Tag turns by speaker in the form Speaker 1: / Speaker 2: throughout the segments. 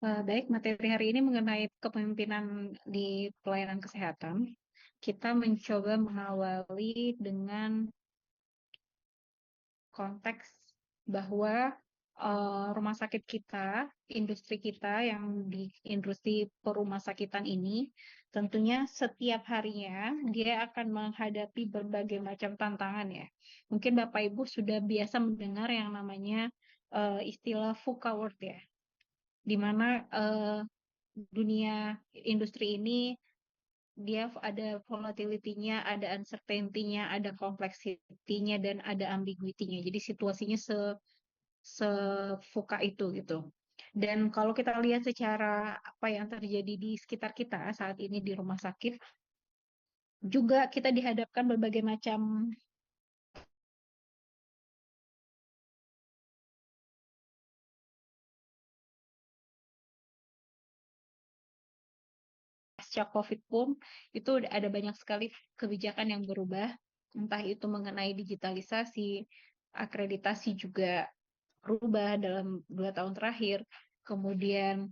Speaker 1: Baik, materi hari ini mengenai kepemimpinan di pelayanan kesehatan. Kita mencoba mengawali dengan konteks bahwa rumah sakit kita, industri kita yang di industri perumahsakitan ini, tentunya setiap harinya dia akan menghadapi berbagai macam tantangan ya. Mungkin Bapak Ibu sudah biasa mendengar yang namanya istilah VUCA word ya, di mana dunia industri ini dia ada volatility-nya, ada uncertainty-nya, ada complexity-nya, dan ada ambiguity-nya. Jadi situasinya sefuka itu gitu. Dan kalau kita lihat secara apa yang terjadi di sekitar kita saat ini di rumah sakit, juga kita dihadapkan berbagai macam pasca COVID pun itu ada banyak sekali kebijakan yang berubah, entah itu mengenai digitalisasi, akreditasi juga berubah dalam 2 tahun terakhir. Kemudian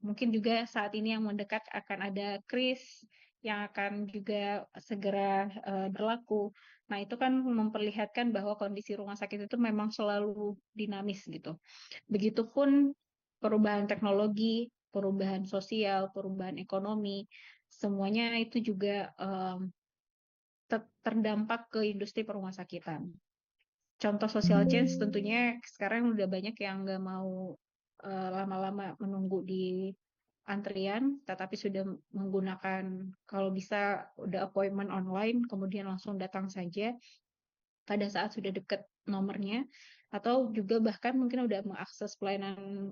Speaker 1: mungkin juga saat ini yang mendekat akan ada kris yang akan juga segera berlaku. Nah, itu kan memperlihatkan bahwa kondisi rumah sakit itu memang selalu dinamis gitu. Begitupun perubahan teknologi, perubahan sosial, perubahan ekonomi, semuanya itu juga terdampak ke industri perumahsakitan. Contoh social change tentunya sekarang udah banyak yang nggak mau lama-lama menunggu di antrian, tetapi sudah menggunakan kalau bisa udah appointment online, kemudian langsung datang saja pada saat sudah dekat nomornya, atau juga bahkan mungkin udah mengakses pelayanan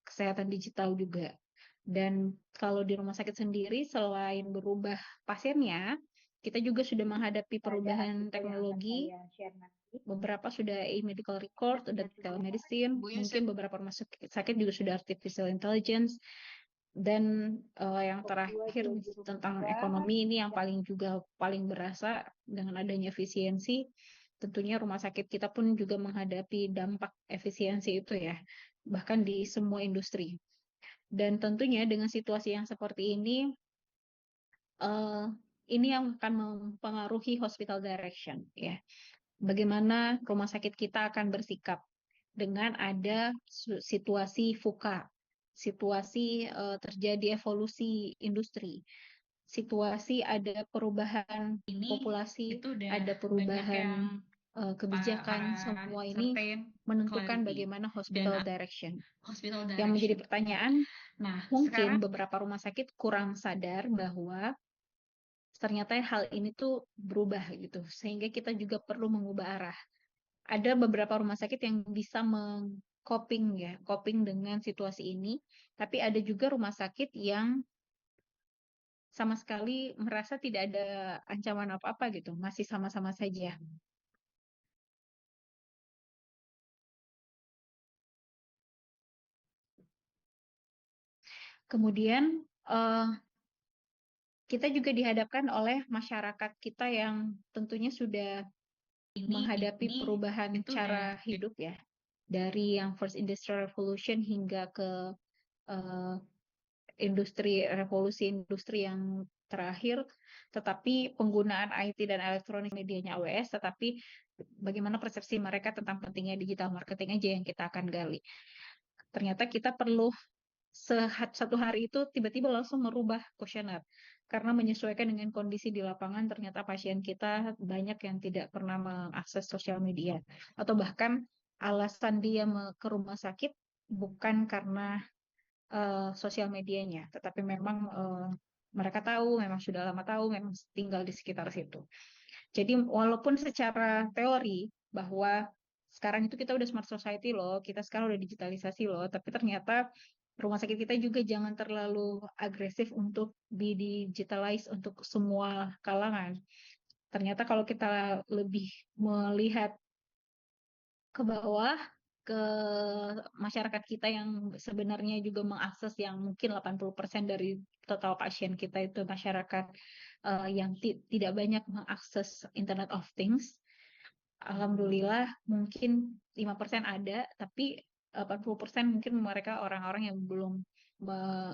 Speaker 1: kesehatan digital juga. Dan kalau di rumah sakit sendiri, selain berubah pasiennya, kita juga sudah menghadapi perubahan teknologi. Beberapa sudah e-medical record, sudah telemedicine, mungkin beberapa rumah sakit juga sudah artificial intelligence, dan yang terakhir tentang ekonomi ini yang paling berasa dengan adanya efisiensi. Tentunya rumah sakit kita pun juga menghadapi dampak efisiensi itu ya, bahkan di semua industri. Dan tentunya dengan situasi yang seperti ini yang akan mempengaruhi hospital direction ya. Bagaimana rumah sakit kita akan bersikap dengan ada situasi VUCA, situasi terjadi evolusi industri, situasi ada perubahan populasi, ada perubahan kebijakan, semua ini menentukan bagaimana hospital direction. Yang menjadi pertanyaan, mungkin beberapa rumah sakit kurang sadar bahwa ternyata hal ini tuh berubah gitu, sehingga kita juga perlu mengubah arah. Ada beberapa rumah sakit yang bisa coping dengan situasi ini, tapi ada juga rumah sakit yang sama sekali merasa tidak ada ancaman apa-apa gitu, masih sama-sama saja. Kemudian kita juga dihadapkan oleh masyarakat kita yang tentunya sudah menghadapi perubahan cara hidup ya, dari yang first industrial revolution hingga ke revolusi industri yang terakhir, tetapi penggunaan IT dan elektronik medianya AWS, tetapi bagaimana persepsi mereka tentang pentingnya digital marketing aja yang kita akan gali. Ternyata kita perlu satu hari itu tiba-tiba langsung merubah kuesioner karena menyesuaikan dengan kondisi di lapangan. Ternyata pasien kita banyak yang tidak pernah mengakses sosial media, atau bahkan alasan dia ke rumah sakit bukan karena sosial medianya, tetapi memang mereka tahu, memang sudah lama tahu, memang tinggal di sekitar situ. Jadi walaupun secara teori bahwa sekarang itu kita udah smart society loh, kita sekarang udah digitalisasi loh, tapi ternyata rumah sakit kita juga jangan terlalu agresif untuk di-digitalize untuk semua kalangan. Ternyata kalau kita lebih melihat ke bawah, ke masyarakat kita yang sebenarnya juga mengakses yang mungkin 80% dari total pasien kita itu masyarakat yang tidak banyak mengakses Internet of Things. Alhamdulillah mungkin 5% ada, tapi 80% mungkin mereka orang-orang yang belum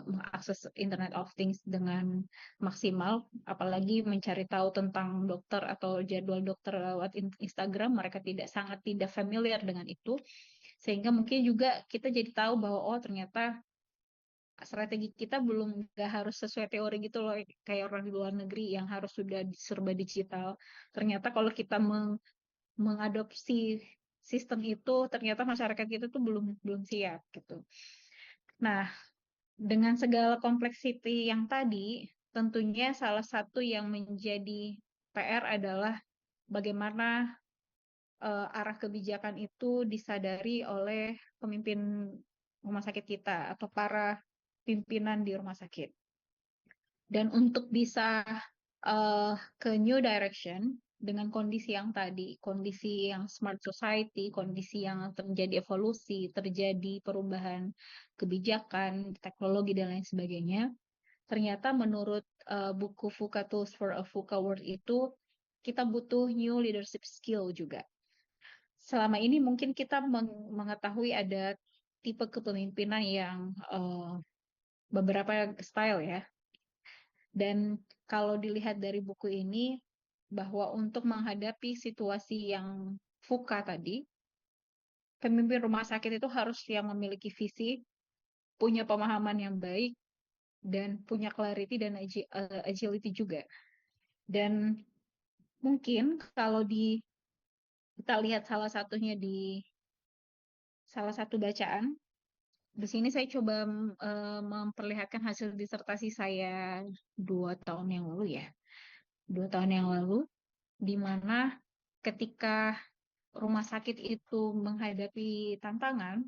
Speaker 1: mengakses Internet of Things dengan maksimal, apalagi mencari tahu tentang dokter atau jadwal dokter lewat Instagram, mereka sangat tidak familiar dengan itu, sehingga mungkin juga kita jadi tahu bahwa oh ternyata strategi kita belum nggak harus sesuai teori gitu loh, kayak orang di luar negeri yang harus sudah serba digital. Ternyata kalau kita mengadopsi sistem itu, ternyata masyarakat kita tuh belum belum siap gitu. Nah, dengan segala kompleksiti yang tadi, tentunya salah satu yang menjadi PR adalah bagaimana arah kebijakan itu disadari oleh pemimpin rumah sakit kita atau para pimpinan di rumah sakit. Dan untuk bisa ke new direction dengan kondisi yang tadi, kondisi yang smart society, kondisi yang terjadi evolusi, terjadi perubahan kebijakan, teknologi dan lain sebagainya. Ternyata menurut buku VUCA Tools for a VUCA World itu kita butuh new leadership skill juga. Selama ini mungkin kita mengetahui ada tipe kepemimpinan yang beberapa style ya. Dan kalau dilihat dari buku ini, bahwa untuk menghadapi situasi yang VUCA tadi, pemimpin rumah sakit itu harus yang memiliki visi, punya pemahaman yang baik, dan punya clarity dan agility juga. Dan mungkin kalau kita lihat salah satunya di salah satu bacaan, di sini saya coba memperlihatkan hasil disertasi saya 2 tahun yang lalu ya. 2 tahun yang lalu, di mana ketika rumah sakit itu menghadapi tantangan,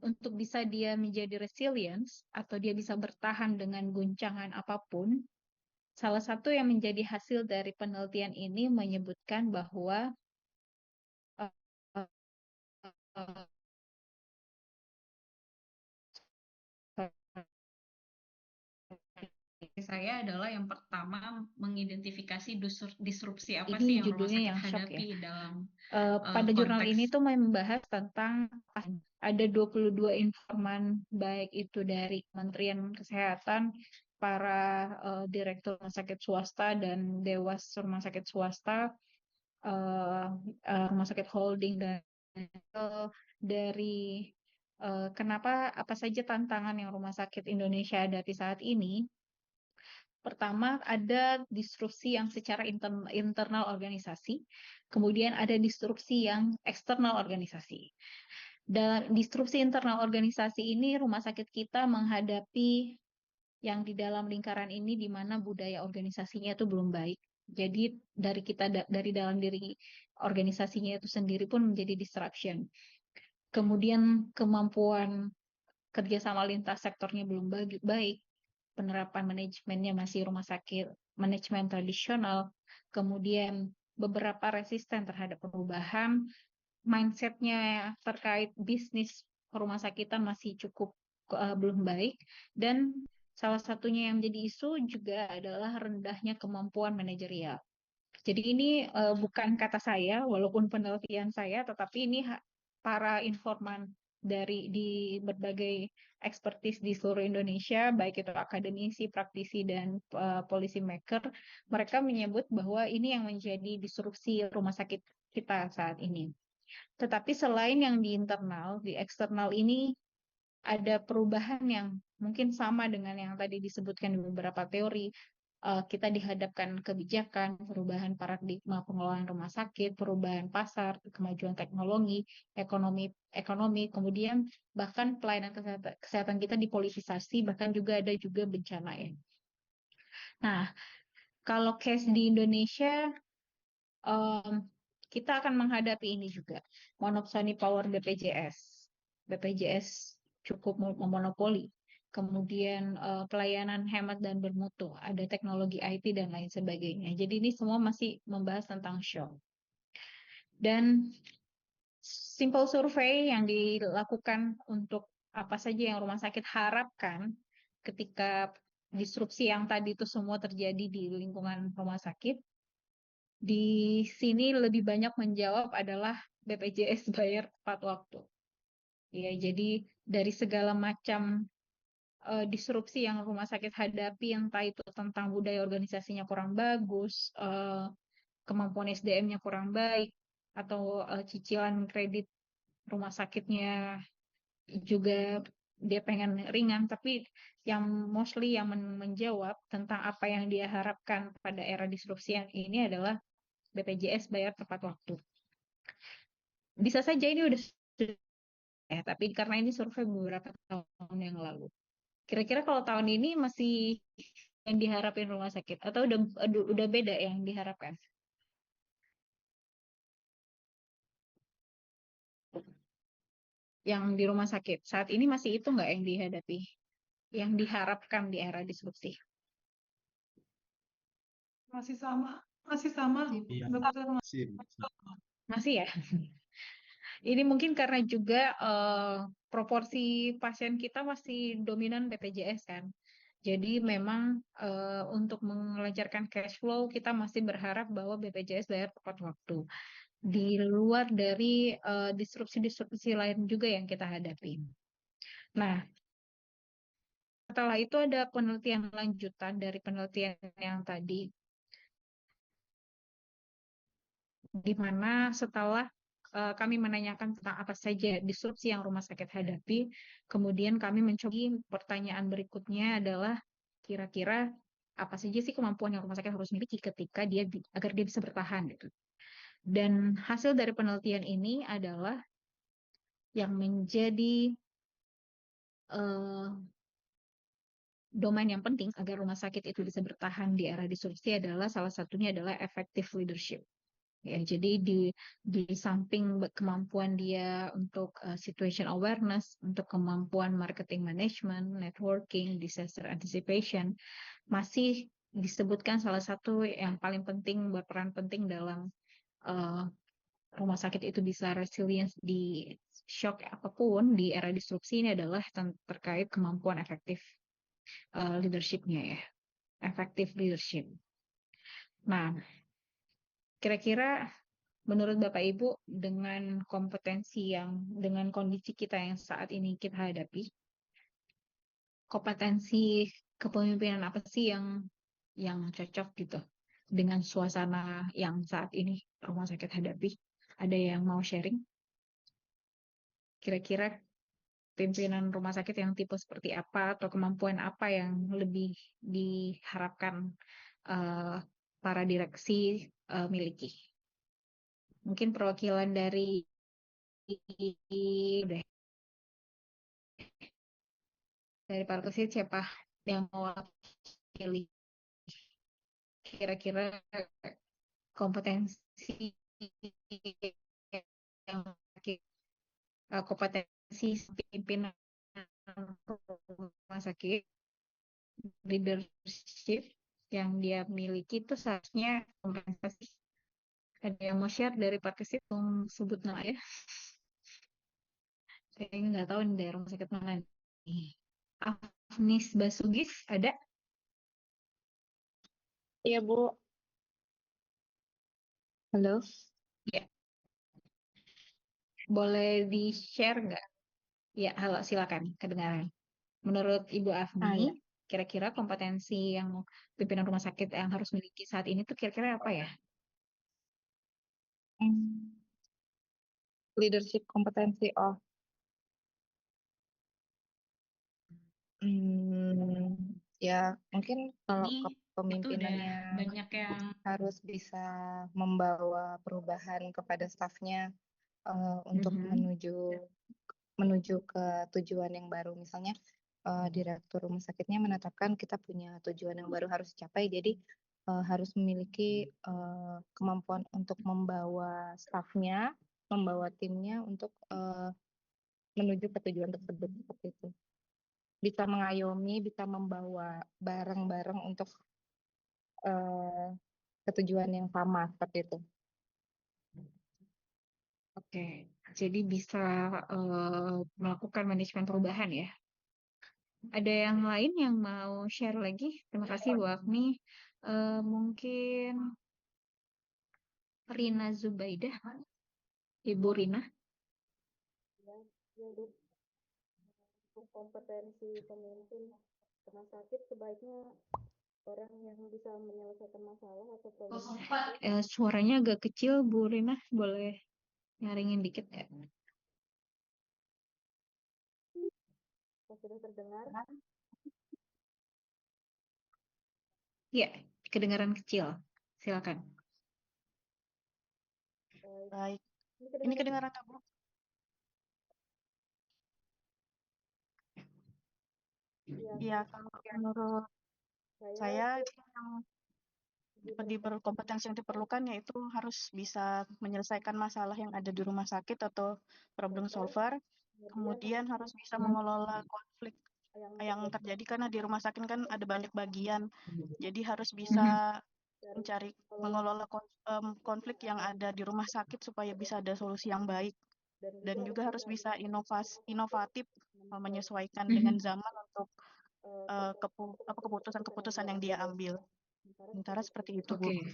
Speaker 1: untuk bisa dia menjadi resilience atau dia bisa bertahan dengan guncangan apapun, salah satu yang menjadi hasil dari penelitian ini menyebutkan bahwa uh, uh, saya adalah yang pertama mengidentifikasi disrupsi apa sih yang rumah sakit hadapi dalam pada jurnal ini tuh membahas tentang ada 22 informan, baik itu dari Kementerian Kesehatan, para direktur rumah sakit swasta dan dewas rumah sakit swasta, rumah sakit holding, dan dari kenapa apa saja tantangan yang rumah sakit Indonesia hadapi saat ini. Pertama, ada disrupsi yang secara internal organisasi, kemudian ada disrupsi yang eksternal organisasi. Dan disrupsi internal organisasi ini rumah sakit kita menghadapi yang di dalam lingkaran ini di mana budaya organisasinya itu belum baik. Jadi dari dalam diri organisasinya itu sendiri pun menjadi disruption. Kemudian kemampuan kerjasama lintas sektornya belum baik, penerapan manajemennya masih rumah sakit manajemen tradisional, kemudian beberapa resisten terhadap perubahan, mindsetnya terkait bisnis rumah sakitan masih cukup belum baik, dan salah satunya yang menjadi isu juga adalah rendahnya kemampuan manajerial. Jadi ini bukan kata saya, walaupun penelitian saya, tetapi ini para informan di berbagai ekspertis di seluruh Indonesia, baik itu akademisi, praktisi, dan policy maker, mereka menyebut bahwa ini yang menjadi disrupsi rumah sakit kita saat ini. Tetapi selain yang di internal, di eksternal ini ada perubahan yang mungkin sama dengan yang tadi disebutkan di beberapa teori. Kita dihadapkan kebijakan, perubahan paradigma pengelolaan rumah sakit, perubahan pasar, kemajuan teknologi, ekonomi, kemudian bahkan pelayanan kesehatan kita dipolitisasi, bahkan ada juga bencana ya. Nah, kalau case di Indonesia, kita akan menghadapi ini juga, monopsoni power BPJS. BPJS cukup memonopoli. Kemudian pelayanan hemat dan bermutu, ada teknologi IT dan lain sebagainya. Jadi ini semua masih membahas tentang shock. Dan simple survei yang dilakukan untuk apa saja yang rumah sakit harapkan ketika disrupsi yang tadi itu semua terjadi di lingkungan rumah sakit, di sini lebih banyak menjawab adalah BPJS bayar tepat waktu. Ya, jadi dari segala macam disrupsi yang rumah sakit hadapi, entah itu tentang budaya organisasinya kurang bagus, kemampuan SDM-nya kurang baik, atau cicilan kredit rumah sakitnya juga dia pengen ringan, tapi yang mostly yang menjawab tentang apa yang dia harapkan pada era disrupsi yang ini adalah BPJS bayar tepat waktu. Bisa saja ini udah tapi karena ini survei beberapa tahun yang lalu. Kira-kira kalau tahun ini masih yang diharapin rumah sakit atau udah beda yang diharapkan? Yang di rumah sakit saat ini masih itu nggak yang dihadapi, yang diharapkan di era disrupsi?
Speaker 2: Masih sama, masih sama.
Speaker 3: Iya,
Speaker 2: Dokter
Speaker 3: sih.
Speaker 1: Masih ya? Ini mungkin karena juga proporsi pasien kita masih dominan BPJS kan. Jadi memang untuk melancarkan cash flow kita masih berharap bahwa BPJS bayar tepat waktu. Di luar dari disrupsi-disrupsi lain juga yang kita hadapi. Nah, setelah itu ada penelitian lanjutan dari penelitian yang tadi, di mana setelah kami menanyakan tentang apa saja disrupsi yang rumah sakit hadapi, kemudian kami mencoba pertanyaan berikutnya adalah kira-kira apa saja sih kemampuan yang rumah sakit harus miliki ketika agar dia bisa bertahan gitu. Dan hasil dari penelitian ini adalah yang menjadi eh, domain yang penting agar rumah sakit itu bisa bertahan di era disrupsi adalah salah satunya adalah effective leadership. Ya, jadi di samping kemampuan dia untuk situation awareness, untuk kemampuan marketing management, networking, disaster anticipation, masih disebutkan salah satu yang paling penting, berperan penting dalam uh, rumah sakit itu bisa resilience di shock apapun di era disrupsi ini adalah terkait kemampuan efektif leadership-nya ya, effective leadership. Nah, kira-kira menurut Bapak Ibu dengan dengan kondisi kita yang saat ini kita hadapi, kompetensi kepemimpinan apa sih yang cocok gitu dengan suasana yang saat ini rumah sakit hadapi? Ada yang mau sharing? Kira-kira pimpinan rumah sakit yang tipe seperti apa atau kemampuan apa yang lebih diharapkan eh, para direksi miliki? Mungkin perwakilan dari deh, dari Parkesit siapa yang mewakili kira-kira kompetensi yang kompetensi pimpinan rumah sakit leadership yang dia miliki itu seharusnya kompensasi. Ada yang mau share dari Parkesit sebut nama ya? Saya nggak tahu nih dari rumah sakit mana nih. Afnis Basugis ada?
Speaker 4: Iya, Bu. Halo.
Speaker 1: Ya, boleh di-share nggak? Ya, halo, silakan, kedengaran. Menurut Ibu Afni,
Speaker 4: Ya.
Speaker 1: kira-kira kompetensi yang pimpinan rumah sakit yang harus miliki saat ini tuh kira-kira apa ya?
Speaker 4: Hmm, leadership kompetensi. Oh, ya mungkin kalau
Speaker 1: Ini itu udah
Speaker 4: kepemimpinannya
Speaker 1: banyak yang
Speaker 4: harus bisa membawa perubahan kepada stafnya untuk
Speaker 1: Mhm.
Speaker 4: menuju ke tujuan yang baru. Misalnya direktur rumah sakitnya menetapkan kita punya tujuan yang baru harus dicapai, jadi harus memiliki kemampuan untuk membawa stafnya, membawa timnya untuk menuju ke tujuan tersebut seperti itu. Bisa mengayomi, bisa membawa bareng-bareng untuk eh, ketujuan yang sama seperti itu.
Speaker 1: Oke, jadi bisa melakukan manajemen perubahan ya. Ada yang lain yang mau share lagi? Terima kasih Bu Afni. Mungkin Rina Zubaidah, Ibu Rina.
Speaker 3: Ya, Dok, untuk kompetensi pemimpin rumah sakit sebaiknya orang yang bisa menyelesaikan masalah atau problem
Speaker 1: Suaranya agak kecil, Bu Rina, boleh nyaringin dikit ya?
Speaker 3: sudah terdengar.
Speaker 1: Ya, kedengaran kecil. Silakan.
Speaker 4: Baik, ini kedengaran nggak, Bu? Iya, kalau menurut saya itu yang kompetensi yang diperlukan yaitu harus bisa menyelesaikan masalah yang ada di rumah sakit atau problem solver, kemudian harus bisa mengelola konflik yang terjadi karena di rumah sakit kan ada banyak bagian, jadi harus bisa mengelola konflik yang ada di rumah sakit supaya bisa ada solusi yang baik, dan juga harus bisa inovatif menyesuaikan dengan zaman untuk keputusan-keputusan yang dia ambil. Sementara seperti itu, Bu.
Speaker 1: Oke.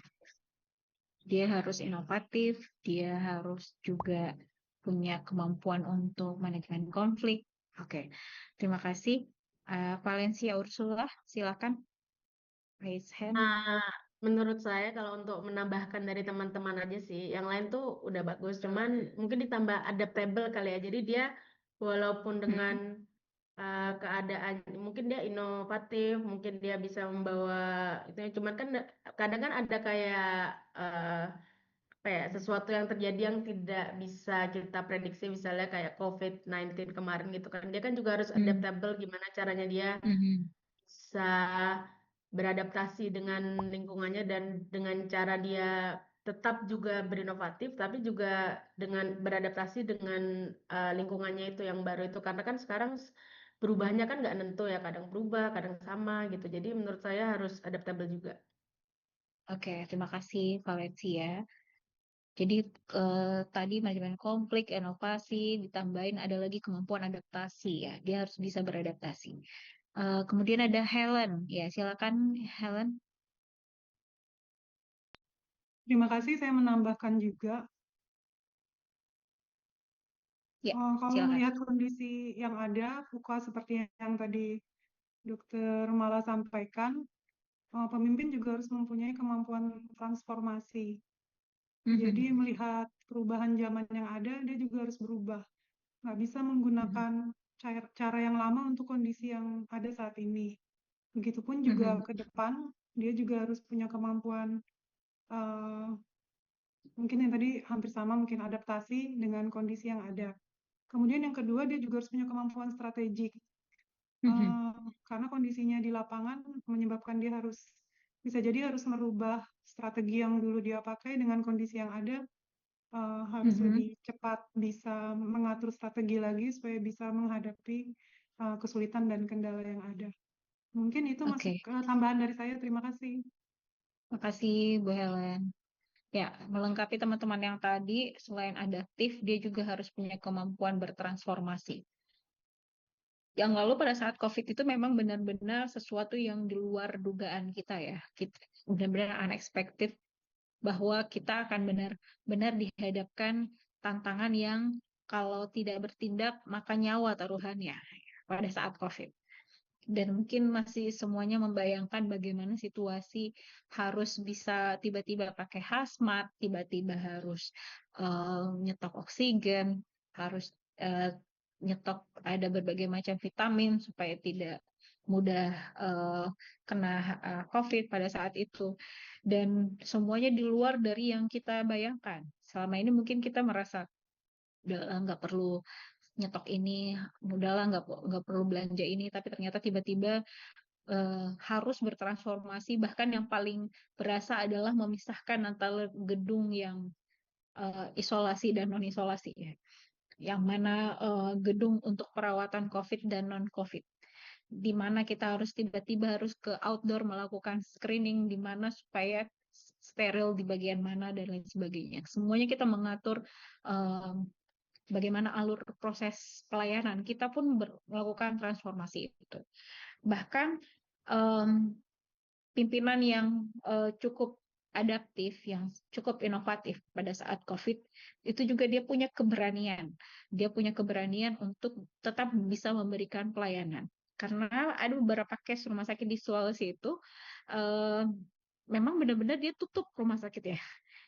Speaker 1: Dia harus inovatif, dia harus juga punya kemampuan untuk manajemen konflik. Oke, terima kasih. Valencia Ursula, silakan. Raise hand.
Speaker 5: Menurut saya kalau untuk menambahkan dari teman-teman aja sih, yang lain tuh udah bagus, cuman mungkin ditambah adaptable kali ya. Jadi dia walaupun dengan keadaan, mungkin dia inovatif, mungkin dia bisa membawa itu, cuman kan kadang kan ada kayak apa ya, sesuatu yang terjadi yang tidak bisa kita prediksi, misalnya kayak COVID-19 kemarin gitu kan. Dia kan juga harus adaptable, gimana caranya dia bisa beradaptasi dengan lingkungannya dan dengan cara dia tetap juga berinovatif, tapi juga dengan beradaptasi dengan lingkungannya itu yang baru itu. Karena kan sekarang berubahnya kan nggak nentu ya, kadang berubah, kadang sama gitu. Jadi menurut saya harus adaptable juga.
Speaker 1: Oke, terima kasih Valencia. Jadi tadi manajemen konflik, inovasi, ditambahin ada lagi kemampuan adaptasi ya. Dia harus bisa beradaptasi. Kemudian ada Helen. Ya, silakan Helen.
Speaker 2: Terima kasih, saya menambahkan juga.
Speaker 1: Ya,
Speaker 2: Kalau
Speaker 1: silakan.
Speaker 2: melihat kondisi yang ada, FUKA seperti yang tadi Dokter Mala sampaikan, pemimpin juga harus mempunyai kemampuan transformasi. Jadi melihat perubahan zaman yang ada, dia juga harus berubah. Nggak bisa menggunakan cara yang lama untuk kondisi yang ada saat ini. Begitupun juga ke depan, dia juga harus punya kemampuan, mungkin yang tadi hampir sama, mungkin adaptasi dengan kondisi yang ada. Kemudian yang kedua, dia juga harus punya kemampuan strategik. Karena kondisinya di lapangan menyebabkan dia bisa jadi harus merubah strategi yang dulu dia pakai dengan kondisi yang ada, harus lebih cepat bisa mengatur strategi lagi supaya bisa menghadapi kesulitan dan kendala yang ada. Mungkin itu masuk tambahan dari saya. Terima kasih.
Speaker 1: Terima kasih Bu Helen. Ya, melengkapi teman-teman yang tadi, selain adaptif, dia juga harus punya kemampuan bertransformasi. Yang lalu pada saat COVID itu memang benar-benar sesuatu yang di luar dugaan kita ya. Kita benar-benar unexpected bahwa kita akan benar-benar dihadapkan tantangan yang kalau tidak bertindak maka nyawa taruhannya pada saat COVID. Dan mungkin masih semuanya membayangkan bagaimana situasi harus bisa tiba-tiba pakai hazmat, tiba-tiba harus nyetok oksigen, harus nyetok ada berbagai macam vitamin supaya tidak mudah kena COVID pada saat itu. Dan semuanya di luar dari yang kita bayangkan. Selama ini mungkin kita merasa nggak perlu nyetok ini, udahlah nggak perlu belanja ini, tapi ternyata tiba-tiba harus bertransformasi. Bahkan yang paling berasa adalah memisahkan antara gedung yang isolasi dan non isolasi ya, yang mana gedung untuk perawatan COVID dan non COVID, di mana kita harus tiba-tiba harus ke outdoor melakukan screening, di mana supaya steril di bagian mana dan lain sebagainya. Semuanya kita mengatur bagaimana alur proses pelayanan, kita pun melakukan transformasi itu. Bahkan pimpinan yang cukup adaptif, yang cukup inovatif pada saat COVID, itu juga dia punya keberanian. Dia punya keberanian untuk tetap bisa memberikan pelayanan. Karena ada beberapa case rumah sakit di Sulawesi itu, eh, memang benar-benar dia tutup rumah sakit ya.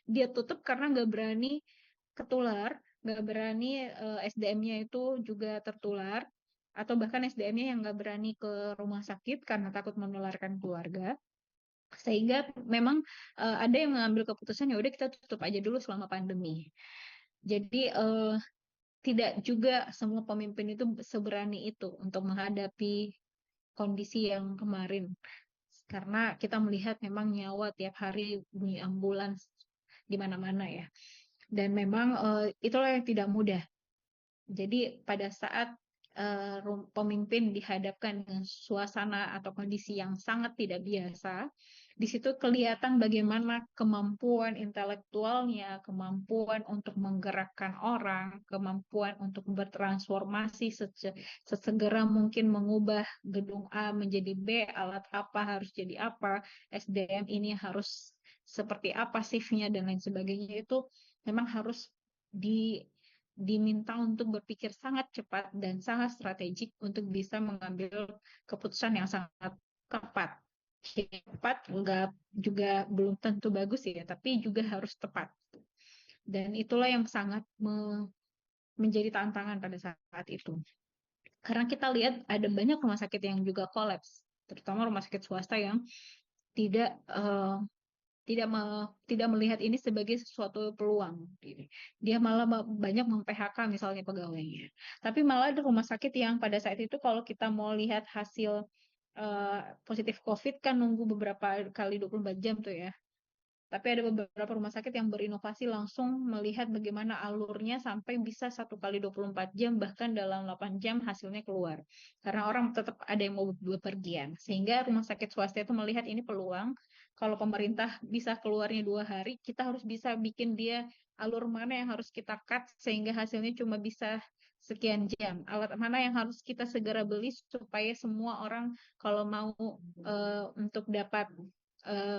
Speaker 1: Dia tutup karena nggak berani ketular, nggak berani SDM-nya itu juga tertular, atau bahkan SDM-nya yang nggak berani ke rumah sakit karena takut menularkan keluarga. Sehingga memang ada yang mengambil keputusan ya udah kita tutup aja dulu selama pandemi. Jadi tidak juga semua pemimpin itu seberani itu untuk menghadapi kondisi yang kemarin. Karena kita melihat memang nyawa tiap hari bunyi ambulans di mana-mana ya. Dan memang itulah yang tidak mudah. Jadi pada saat pemimpin dihadapkan dengan suasana atau kondisi yang sangat tidak biasa, di situ kelihatan bagaimana kemampuan intelektualnya, kemampuan untuk menggerakkan orang, kemampuan untuk bertransformasi sesegera mungkin mengubah gedung A menjadi B, alat apa harus jadi apa, SDM ini harus seperti apa shift-nya dan lain sebagainya, itu memang harus diminta untuk berpikir sangat cepat dan sangat strategik untuk bisa mengambil keputusan yang sangat tepat. Cepat enggak juga belum tentu bagus ya, tapi juga harus tepat. Dan itulah yang sangat menjadi tantangan pada saat itu. Karena kita lihat ada banyak rumah sakit yang juga kolaps, terutama rumah sakit swasta yang tidak tidak melihat ini sebagai sesuatu peluang. Dia malah banyak mem-PHK misalnya pegawainya. Tapi malah ada rumah sakit yang pada saat itu kalau kita mau lihat hasil positif COVID kan nunggu beberapa kali 24 jam tuh ya. Tapi ada beberapa rumah sakit yang berinovasi langsung melihat bagaimana alurnya sampai bisa 1 kali 24 jam, bahkan dalam 8 jam hasilnya keluar. Karena orang tetap ada yang mau bepergian. Sehingga rumah sakit swasta itu melihat ini peluang. Kalau pemerintah bisa keluarnya 2 hari, kita harus bisa bikin dia alur mana yang harus kita cut sehingga hasilnya cuma bisa sekian jam. Alat mana yang harus kita segera beli supaya semua orang kalau mau untuk dapat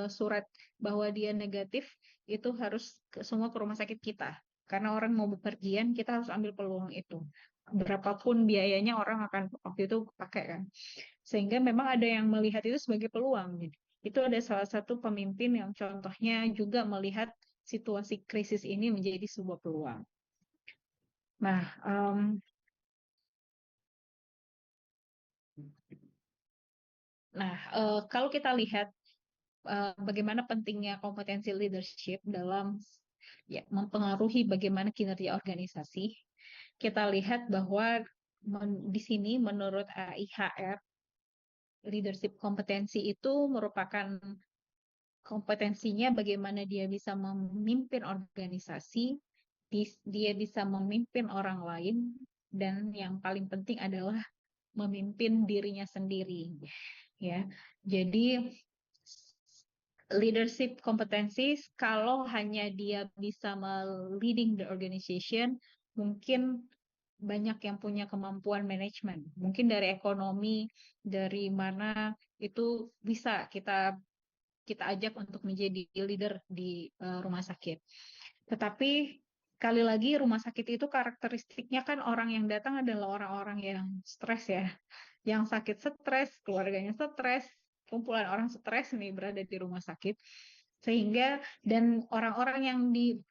Speaker 1: surat bahwa dia negatif itu harus semua ke rumah sakit kita. Karena orang mau bepergian, kita harus ambil peluang itu. Berapapun biayanya orang akan waktu itu pakai kan. Sehingga memang ada yang melihat itu sebagai peluang. Itu ada salah satu pemimpin yang contohnya juga melihat situasi krisis ini menjadi sebuah peluang. Nah, kalau kita lihat bagaimana pentingnya kompetensi leadership dalam mempengaruhi bagaimana kinerja organisasi, kita lihat bahwa di sini menurut AIHR, leadership kompetensi itu merupakan kompetensinya bagaimana dia bisa memimpin organisasi, dia bisa memimpin orang lain, dan yang paling penting adalah memimpin dirinya sendiri. Ya, jadi leadership kompetensi kalau hanya dia bisa leading the organization, mungkin banyak yang punya kemampuan manajemen. Mungkin dari ekonomi, dari mana itu bisa kita ajak untuk menjadi leader di rumah sakit. Tetapi sekali lagi rumah sakit itu karakteristiknya kan orang yang datang adalah orang-orang yang stres ya. Yang sakit stres, keluarganya stres, kumpulan orang stres nih berada di rumah sakit. Sehingga dan orang-orang yang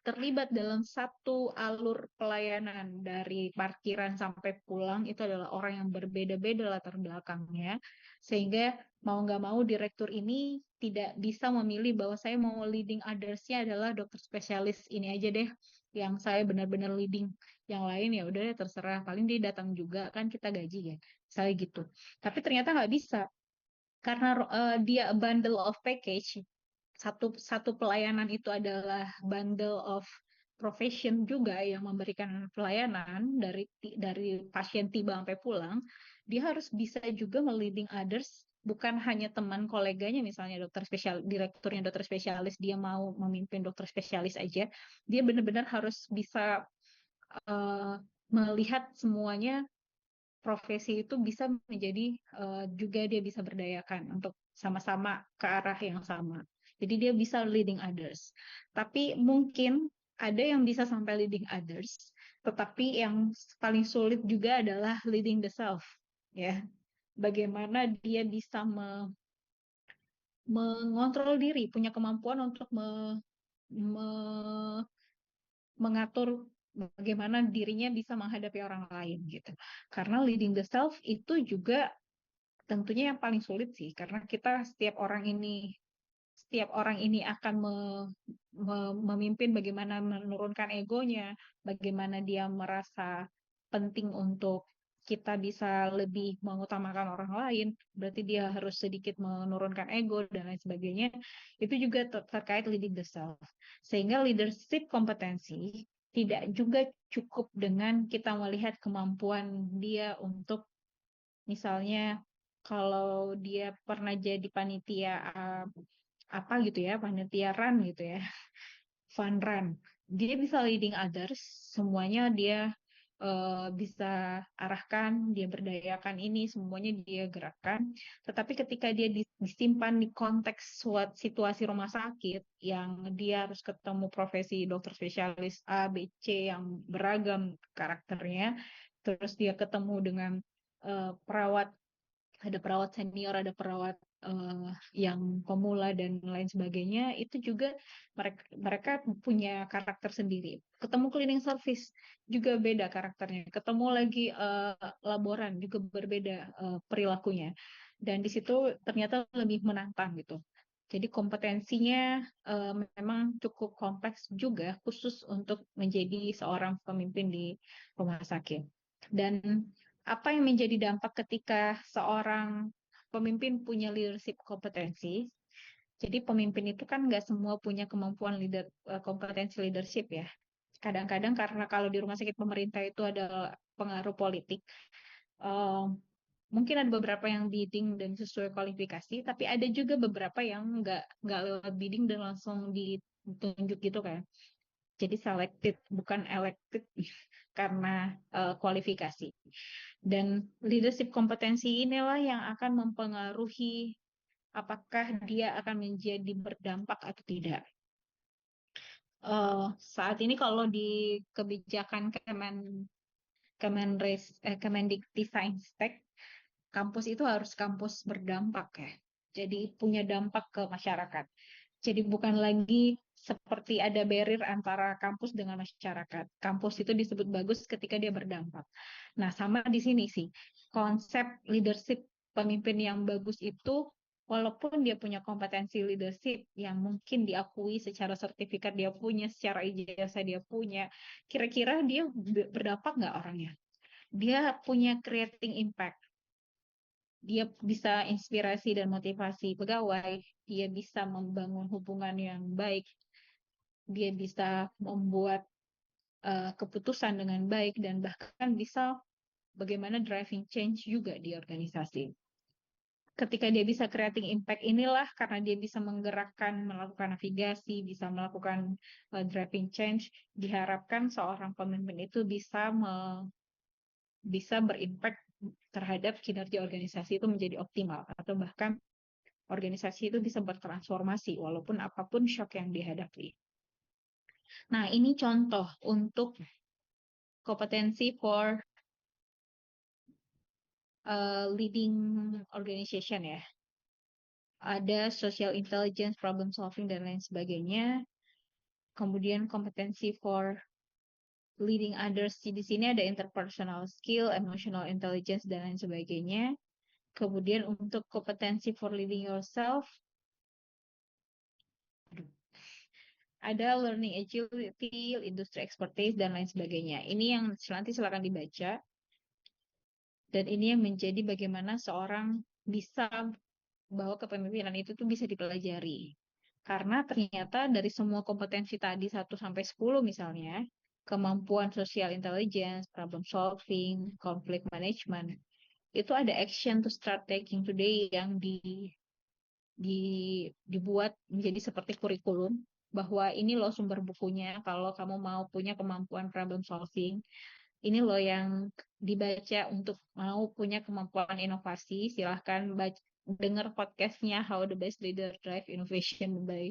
Speaker 1: terlibat dalam satu alur pelayanan dari parkiran sampai pulang itu adalah orang yang berbeda-beda latar belakangnya. Sehingga mau nggak mau direktur ini tidak bisa memilih bahwa saya mau leading others-nya adalah dokter spesialis ini aja deh yang saya benar-benar leading. Yang lain ya udah terserah, paling dia datang juga kan kita gaji ya. Misalnya gitu. Tapi ternyata nggak bisa. Karena dia a bundle of package, satu pelayanan itu adalah bundle of profession juga yang memberikan pelayanan dari pasien tiba sampai pulang, dia harus bisa juga leading others, bukan hanya teman koleganya misalnya direkturnya dokter spesialis dia mau memimpin dokter spesialis aja, dia benar-benar harus bisa melihat semuanya profesi itu bisa menjadi juga dia bisa berdayakan untuk sama-sama ke arah yang sama. Jadi dia bisa leading others. Tapi mungkin ada yang bisa sampai leading others, tetapi yang paling sulit juga adalah leading the self, ya. Bagaimana dia bisa mengontrol diri, punya kemampuan untuk mengatur bagaimana dirinya bisa menghadapi orang lain gitu. Karena leading the self itu juga tentunya yang paling sulit sih, karena setiap orang ini akan memimpin, bagaimana menurunkan egonya, bagaimana dia merasa penting untuk kita bisa lebih mengutamakan orang lain, berarti dia harus sedikit menurunkan ego dan lain sebagainya. Itu juga terkait leading the self. Sehingga leadership kompetensi tidak juga cukup dengan kita melihat kemampuan dia untuk, misalnya kalau dia pernah jadi panitia apa gitu ya, panitia run gitu ya, fun run, dia bisa leading others, semuanya dia bisa arahkan, dia berdayakan, ini semuanya dia gerakkan. Tetapi ketika dia disimpan di konteks situasi rumah sakit yang dia harus ketemu profesi dokter spesialis A, B, C yang beragam karakternya, terus dia ketemu dengan perawat, ada perawat senior, ada perawat yang pemula dan lain sebagainya, itu juga mereka punya karakter sendiri. Ketemu cleaning service juga beda karakternya, ketemu lagi laboran juga berbeda perilakunya, dan di situ ternyata lebih menantang gitu. Jadi kompetensinya memang cukup kompleks juga, khusus untuk menjadi seorang pemimpin di rumah sakit. Dan apa yang menjadi dampak ketika seorang pemimpin punya leadership kompetensi? Jadi pemimpin itu kan nggak semua punya kemampuan kompetensi leadership ya. Kadang-kadang karena kalau di rumah sakit pemerintah itu ada pengaruh politik, mungkin ada beberapa yang bidding dan sesuai kualifikasi, tapi ada juga beberapa yang nggak lewat bidding dan langsung ditunjuk gitu kan. Jadi selected, bukan elected karena kualifikasi. Dan leadership kompetensi inilah yang akan mempengaruhi apakah dia akan menjadi berdampak atau tidak. Saat ini kalau di kebijakan Kemendikti-Saintek, kampus itu harus kampus berdampak ya. Jadi punya dampak ke masyarakat. Jadi bukan lagi seperti ada barrier antara kampus dengan masyarakat. Kampus itu disebut bagus ketika dia berdampak. Nah, sama di sini sih. Konsep leadership pemimpin yang bagus itu, walaupun dia punya kompetensi leadership yang mungkin diakui secara sertifikat dia punya, secara ijazah dia punya, kira-kira dia berdampak nggak orangnya? Dia punya creating impact. Dia bisa inspirasi dan motivasi pegawai, dia bisa membangun hubungan yang baik, dia bisa membuat keputusan dengan baik, dan bahkan bisa bagaimana driving change juga di organisasi. Ketika dia bisa creating impact inilah, karena dia bisa menggerakkan, melakukan navigasi, bisa melakukan driving change, diharapkan seorang pemimpin itu bisa berimpact terhadap kinerja organisasi itu menjadi optimal, atau bahkan organisasi itu bisa bertransformasi walaupun apapun shock yang dihadapi. Nah, ini contoh untuk kompetensi for leading organization ya. Ada social intelligence, problem solving, dan lain sebagainya. Kemudian kompetensi for leading others, di sini ada interpersonal skill, emotional intelligence, dan lain sebagainya. Kemudian untuk kompetensi for leading yourself, ada learning agility, industry expertise, dan lain sebagainya. Ini yang nanti silakan dibaca. Dan ini yang menjadi bagaimana seorang bisa bahwa kepemimpinan itu tuh bisa dipelajari. Karena ternyata dari semua kompetensi tadi 1-10 misalnya, kemampuan social intelligence, problem solving, conflict management, itu ada action to start taking today yang dibuat menjadi seperti kurikulum, bahwa ini loh sumber bukunya kalau kamu mau punya kemampuan problem solving, ini loh yang dibaca untuk mau punya kemampuan inovasi, silahkan dengar podcastnya How the Best Leader Drive Innovation by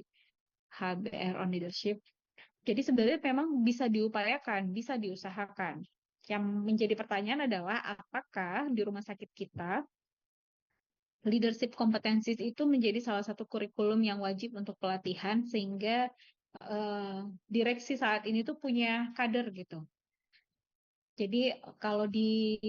Speaker 1: HBR on Leadership. Jadi sebenarnya memang bisa diupayakan, bisa diusahakan. Yang menjadi pertanyaan adalah apakah di rumah sakit kita leadership competencies itu menjadi salah satu kurikulum yang wajib untuk pelatihan sehingga direksi saat ini tuh punya kader gitu. Jadi kalau di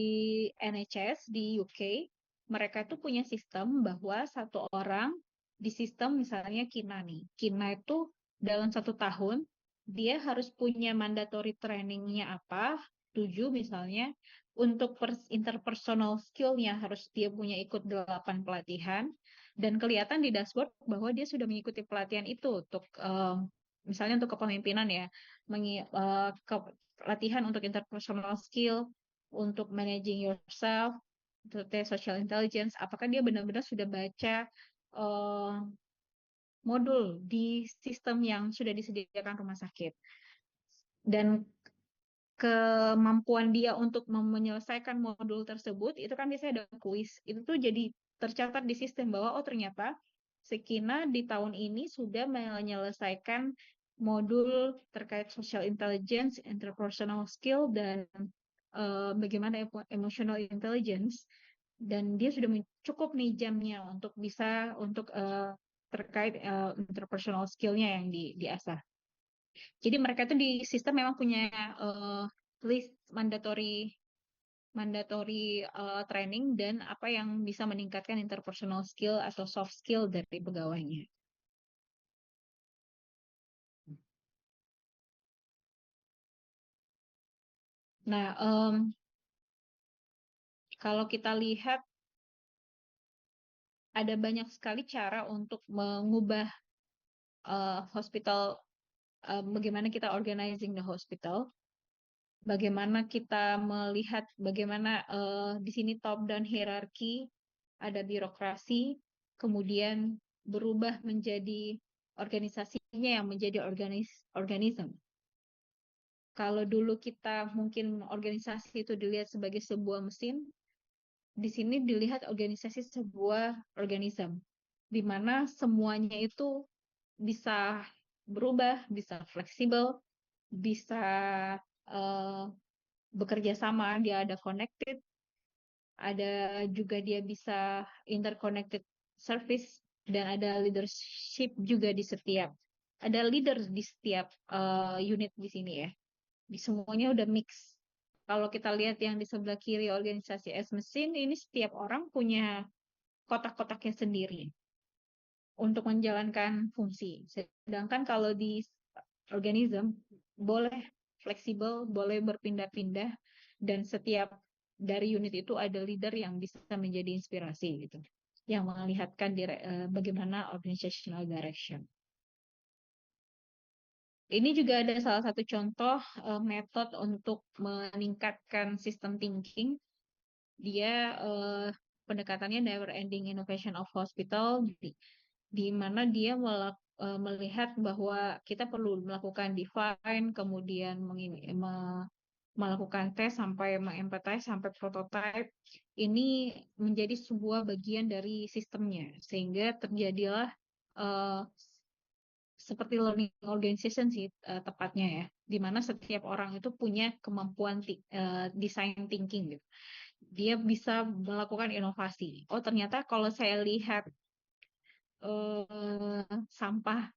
Speaker 1: NHS di UK mereka itu punya sistem bahwa satu orang di sistem misalnya Kina nih, Kina itu dalam 1 tahun dia harus punya mandatory trainingnya apa, 7 misalnya, untuk interpersonal skill-nya harus dia punya ikut 8 pelatihan, dan kelihatan di dashboard bahwa dia sudah mengikuti pelatihan itu untuk misalnya untuk kepemimpinan ya, latihan untuk interpersonal skill, untuk managing yourself, untuk tes social intelligence, apakah dia benar-benar sudah baca modul di sistem yang sudah disediakan rumah sakit. Dan kemampuan dia untuk menyelesaikan modul tersebut, itu kan biasanya ada kuis. Itu tuh jadi tercatat di sistem bahwa oh ternyata Sekina di tahun ini sudah menyelesaikan modul terkait social intelligence, interpersonal skill, dan bagaimana emotional intelligence. Dan dia sudah cukup nih jamnya untuk bisa untuk terkait interpersonal skill-nya yang diasah. Jadi mereka itu di sistem memang punya list mandatory training dan apa yang bisa meningkatkan interpersonal skill atau soft skill dari pegawainya. Nah, kalau kita lihat ada banyak sekali cara untuk mengubah hospital, bagaimana kita organizing the hospital, bagaimana kita melihat bagaimana di sini top down hierarchy, ada birokrasi, kemudian berubah menjadi organisasinya yang menjadi organism. Kalau dulu kita mungkin organisasi itu dilihat sebagai sebuah mesin, di sini dilihat organisasi sebuah organisme, di mana semuanya itu bisa berubah, bisa fleksibel, bisa bekerja sama, dia ada connected, ada juga dia bisa interconnected service, dan ada leadership juga di setiap, ada leader di setiap unit di sini ya. Di semuanya udah mix. Kalau kita lihat yang di sebelah kiri organisasi as mesin, ini setiap orang punya kotak-kotaknya sendiri untuk menjalankan fungsi. Sedangkan kalau di organisme boleh fleksibel, boleh berpindah-pindah, dan setiap dari unit itu ada leader yang bisa menjadi inspirasi gitu, yang melihatkan bagaimana organizational direction. Ini juga ada salah satu contoh metode untuk meningkatkan sistem thinking. Dia pendekatannya never ending innovation of hospital, di mana dia melihat bahwa kita perlu melakukan define, kemudian melakukan tes sampai mengempathize sampai prototype. Ini menjadi sebuah bagian dari sistemnya, sehingga terjadilah seperti learning organization sih tepatnya ya, di mana setiap orang itu punya kemampuan design thinking gitu. Dia bisa melakukan inovasi. Oh ternyata kalau saya lihat sampah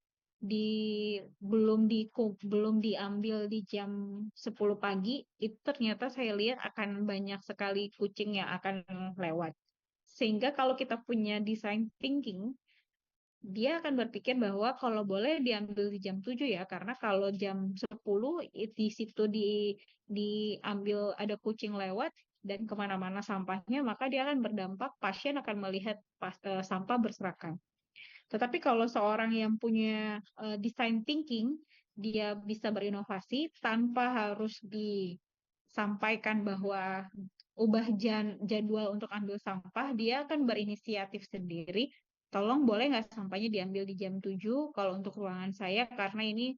Speaker 1: belum diambil di jam 10 pagi, itu ternyata saya lihat akan banyak sekali kucing yang akan lewat. Sehingga kalau kita punya design thinking, dia akan berpikir bahwa kalau boleh diambil di jam 7 ya, karena kalau jam 10 di situ diambil ada kucing lewat dan kemana-mana sampahnya, maka dia akan berdampak, pasien akan melihat sampah berserakan. Tetapi kalau seorang yang punya design thinking, dia bisa berinovasi tanpa harus disampaikan bahwa ubah jadwal untuk ambil sampah, dia akan berinisiatif sendiri. Tolong boleh nggak sampahnya diambil di jam 7 kalau untuk ruangan saya, karena ini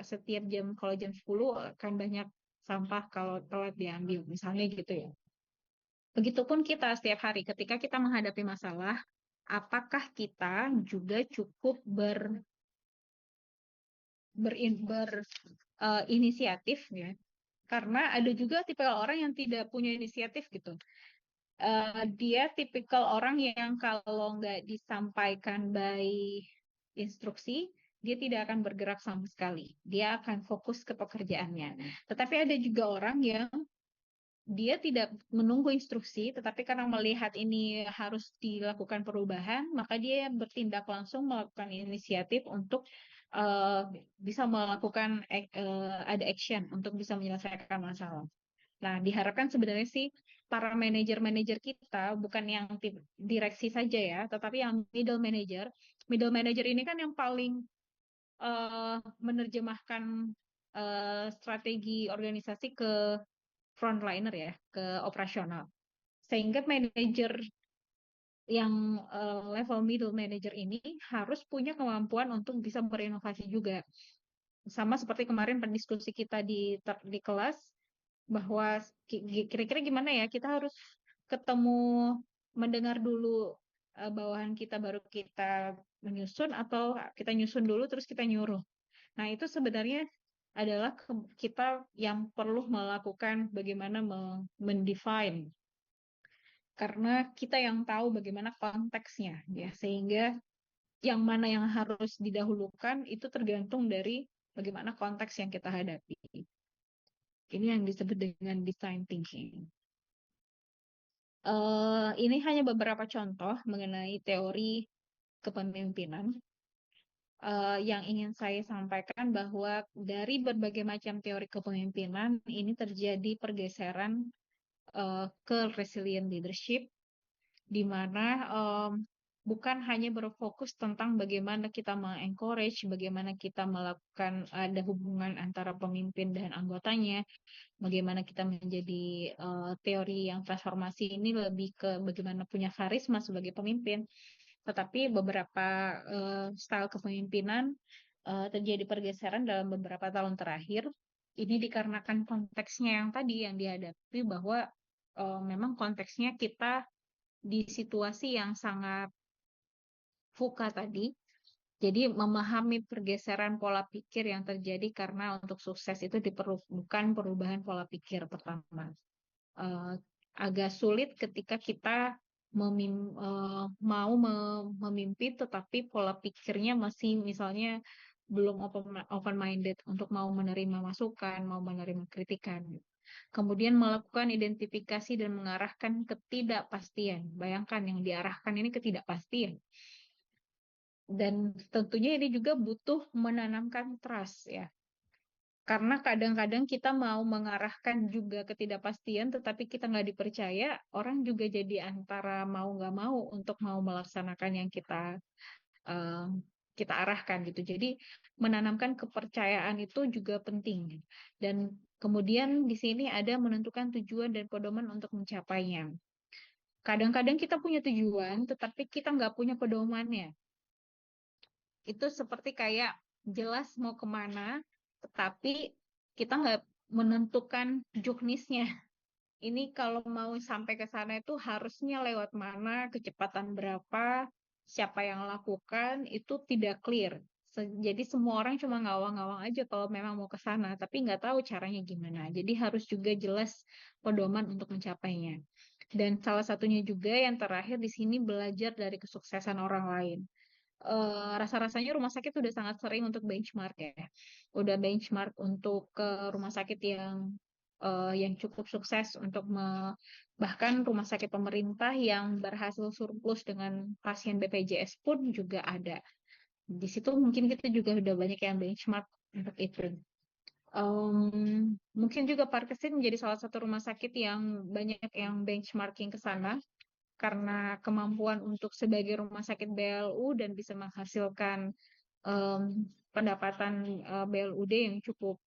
Speaker 1: setiap jam, kalau jam 10 akan banyak sampah kalau telat diambil, misalnya gitu ya. Begitupun kita setiap hari ketika kita menghadapi masalah, apakah kita juga cukup inisiatif ya? Karena ada juga tipikal orang yang tidak punya inisiatif gitu. Dia tipikal orang yang kalau nggak disampaikan by instruksi, dia tidak akan bergerak sama sekali. Dia akan fokus ke pekerjaannya. Tetapi ada juga orang yang dia tidak menunggu instruksi, tetapi karena melihat ini harus dilakukan perubahan, maka dia bertindak langsung melakukan inisiatif untuk bisa melakukan ada action untuk bisa menyelesaikan masalah. Nah, diharapkan sebenarnya sih para manajer-manajer kita bukan yang direksi saja ya, tetapi yang middle manager. Middle manager ini kan yang paling menerjemahkan strategi organisasi ke frontliner ya, ke operasional. Sehingga manajer yang level middle manager ini harus punya kemampuan untuk bisa berinovasi juga. Sama seperti kemarin pendiskusi kita di kelas, bahwa kira-kira gimana ya, kita harus ketemu, mendengar dulu bawahan kita baru kita menyusun, atau kita nyusun dulu terus kita nyuruh. Nah, itu sebenarnya adalah kita yang perlu melakukan bagaimana mendefine, karena kita yang tahu bagaimana konteksnya ya, sehingga yang mana yang harus didahulukan itu tergantung dari bagaimana konteks yang kita hadapi. Ini yang disebut dengan design thinking. Ini hanya beberapa contoh mengenai teori kepemimpinan. Yang ingin saya sampaikan bahwa dari berbagai macam teori kepemimpinan ini terjadi pergeseran ke resilient leadership, di mana bukan hanya berfokus tentang bagaimana kita mengencourage, bagaimana kita melakukan ada hubungan antara pemimpin dan anggotanya, bagaimana kita menjadi teori yang transformasi ini lebih ke bagaimana punya karisma sebagai pemimpin. Tetapi beberapa style kepemimpinan terjadi pergeseran dalam beberapa tahun terakhir. Ini dikarenakan konteksnya yang tadi yang dihadapi, bahwa memang konteksnya kita di situasi yang sangat VUCA tadi. Jadi memahami pergeseran pola pikir yang terjadi, karena untuk sukses itu diperlukan perubahan pola pikir pertama. Agak sulit ketika kita mau memimpin tetapi pola pikirnya masih misalnya belum open minded untuk mau menerima masukan, mau menerima kritikan. Kemudian melakukan identifikasi dan mengarahkan ketidakpastian. Bayangkan yang diarahkan ini ketidakpastian. Dan tentunya ini juga butuh menanamkan trust ya. Karena kadang-kadang kita mau mengarahkan juga ketidakpastian, tetapi kita nggak dipercaya, orang juga jadi antara mau nggak mau untuk mau melaksanakan yang kita arahkan gitu. Jadi menanamkan kepercayaan itu juga penting. Dan kemudian di sini ada menentukan tujuan dan pedoman untuk mencapainya. Kadang-kadang kita punya tujuan, tetapi kita nggak punya pedomannya. Itu seperti kayak jelas mau kemana, tetapi kita nggak menentukan juknisnya. Ini kalau mau sampai ke sana itu harusnya lewat mana, kecepatan berapa, siapa yang lakukan, itu tidak clear. Jadi semua orang cuma ngawang-ngawang aja kalau memang mau ke sana, tapi nggak tahu caranya gimana. Jadi harus juga jelas pedoman untuk mencapainya. Dan salah satunya juga yang terakhir di sini, belajar dari kesuksesan orang lain. Rasa-rasanya rumah sakit udah sangat sering untuk benchmark ya. Udah benchmark untuk ke rumah sakit yang cukup sukses, untuk bahkan rumah sakit pemerintah yang berhasil surplus dengan pasien BPJS pun juga ada. Di situ mungkin kita juga udah banyak yang benchmark untuk itu. Mungkin juga Parkesit menjadi salah satu rumah sakit yang banyak yang benchmarking ke sana, karena kemampuan untuk sebagai rumah sakit BLU dan bisa menghasilkan pendapatan BLUD yang cukup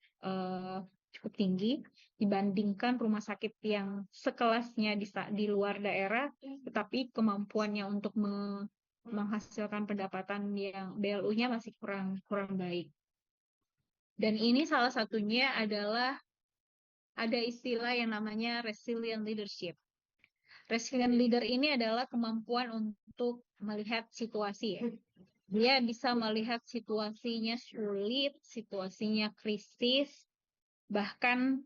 Speaker 1: tinggi dibandingkan rumah sakit yang sekelasnya di luar daerah, tetapi kemampuannya untuk menghasilkan pendapatan yang BLU-nya masih kurang baik. Dan ini salah satunya adalah ada istilah yang namanya resilient leadership. Resilient leader ini adalah kemampuan untuk melihat situasi ya. Dia bisa melihat situasinya sulit, situasinya krisis, bahkan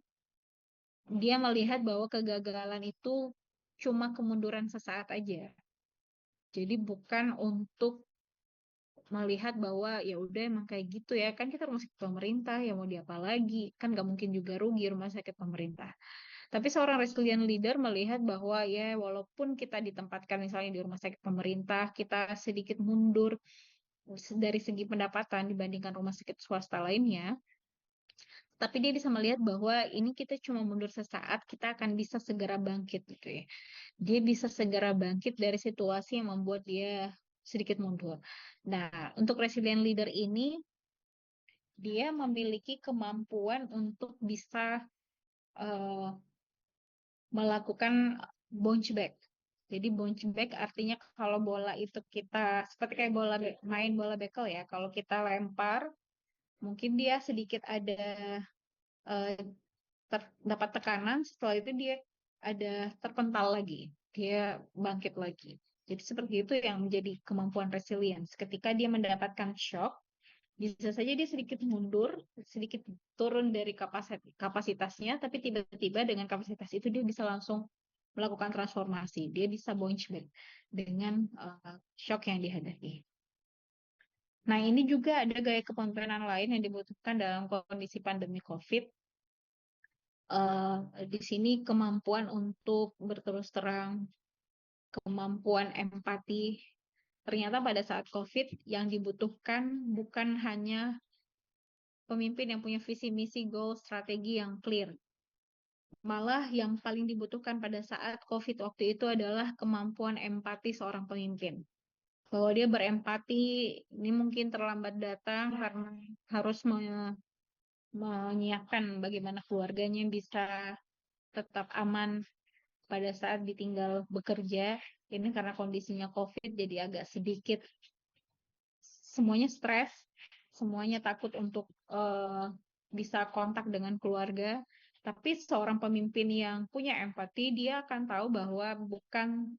Speaker 1: dia melihat bahwa kegagalan itu cuma kemunduran sesaat aja. Jadi bukan untuk melihat bahwa ya udah emang kayak gitu ya, kan kita rumah sakit pemerintah ya mau diapa lagi, kan nggak mungkin juga rugi rumah sakit pemerintah. Tapi seorang resilient leader melihat bahwa ya walaupun kita ditempatkan misalnya di rumah sakit pemerintah, kita sedikit mundur dari segi pendapatan dibandingkan rumah sakit swasta lainnya, tapi dia bisa melihat bahwa ini kita cuma mundur sesaat, kita akan bisa segera bangkit gitu ya. Dia bisa segera bangkit dari situasi yang membuat dia sedikit mundur. Nah, untuk resilient leader ini, dia memiliki kemampuan untuk bisa melakukan bounce back. Jadi bounce back artinya kalau bola itu kita seperti kayak main bola bekel ya. Kalau kita lempar, mungkin dia sedikit ada dapat tekanan, setelah itu dia ada terpental lagi, dia bangkit lagi. Jadi seperti itu yang menjadi kemampuan resilience. Ketika dia mendapatkan shock, bisa saja dia sedikit mundur, sedikit turun dari kapasitasnya, tapi tiba-tiba dengan kapasitas itu dia bisa langsung melakukan transformasi. Dia bisa bounce back dengan shock yang dihadapi. Nah, ini juga ada gaya kepemimpinan lain yang dibutuhkan dalam kondisi pandemi COVID. Di sini kemampuan untuk berterus terang, kemampuan empati. Ternyata pada saat COVID yang dibutuhkan bukan hanya pemimpin yang punya visi, misi, goal, strategi yang clear. Malah yang paling dibutuhkan pada saat COVID waktu itu adalah kemampuan empati seorang pemimpin. Bahwa dia berempati, ini mungkin terlambat datang karena harus menyiapkan bagaimana keluarganya bisa tetap aman pada saat ditinggal bekerja. Ini karena kondisinya COVID jadi agak sedikit semuanya stres, semuanya takut untuk bisa kontak dengan keluarga. Tapi seorang pemimpin yang punya empati, dia akan tahu bahwa bukan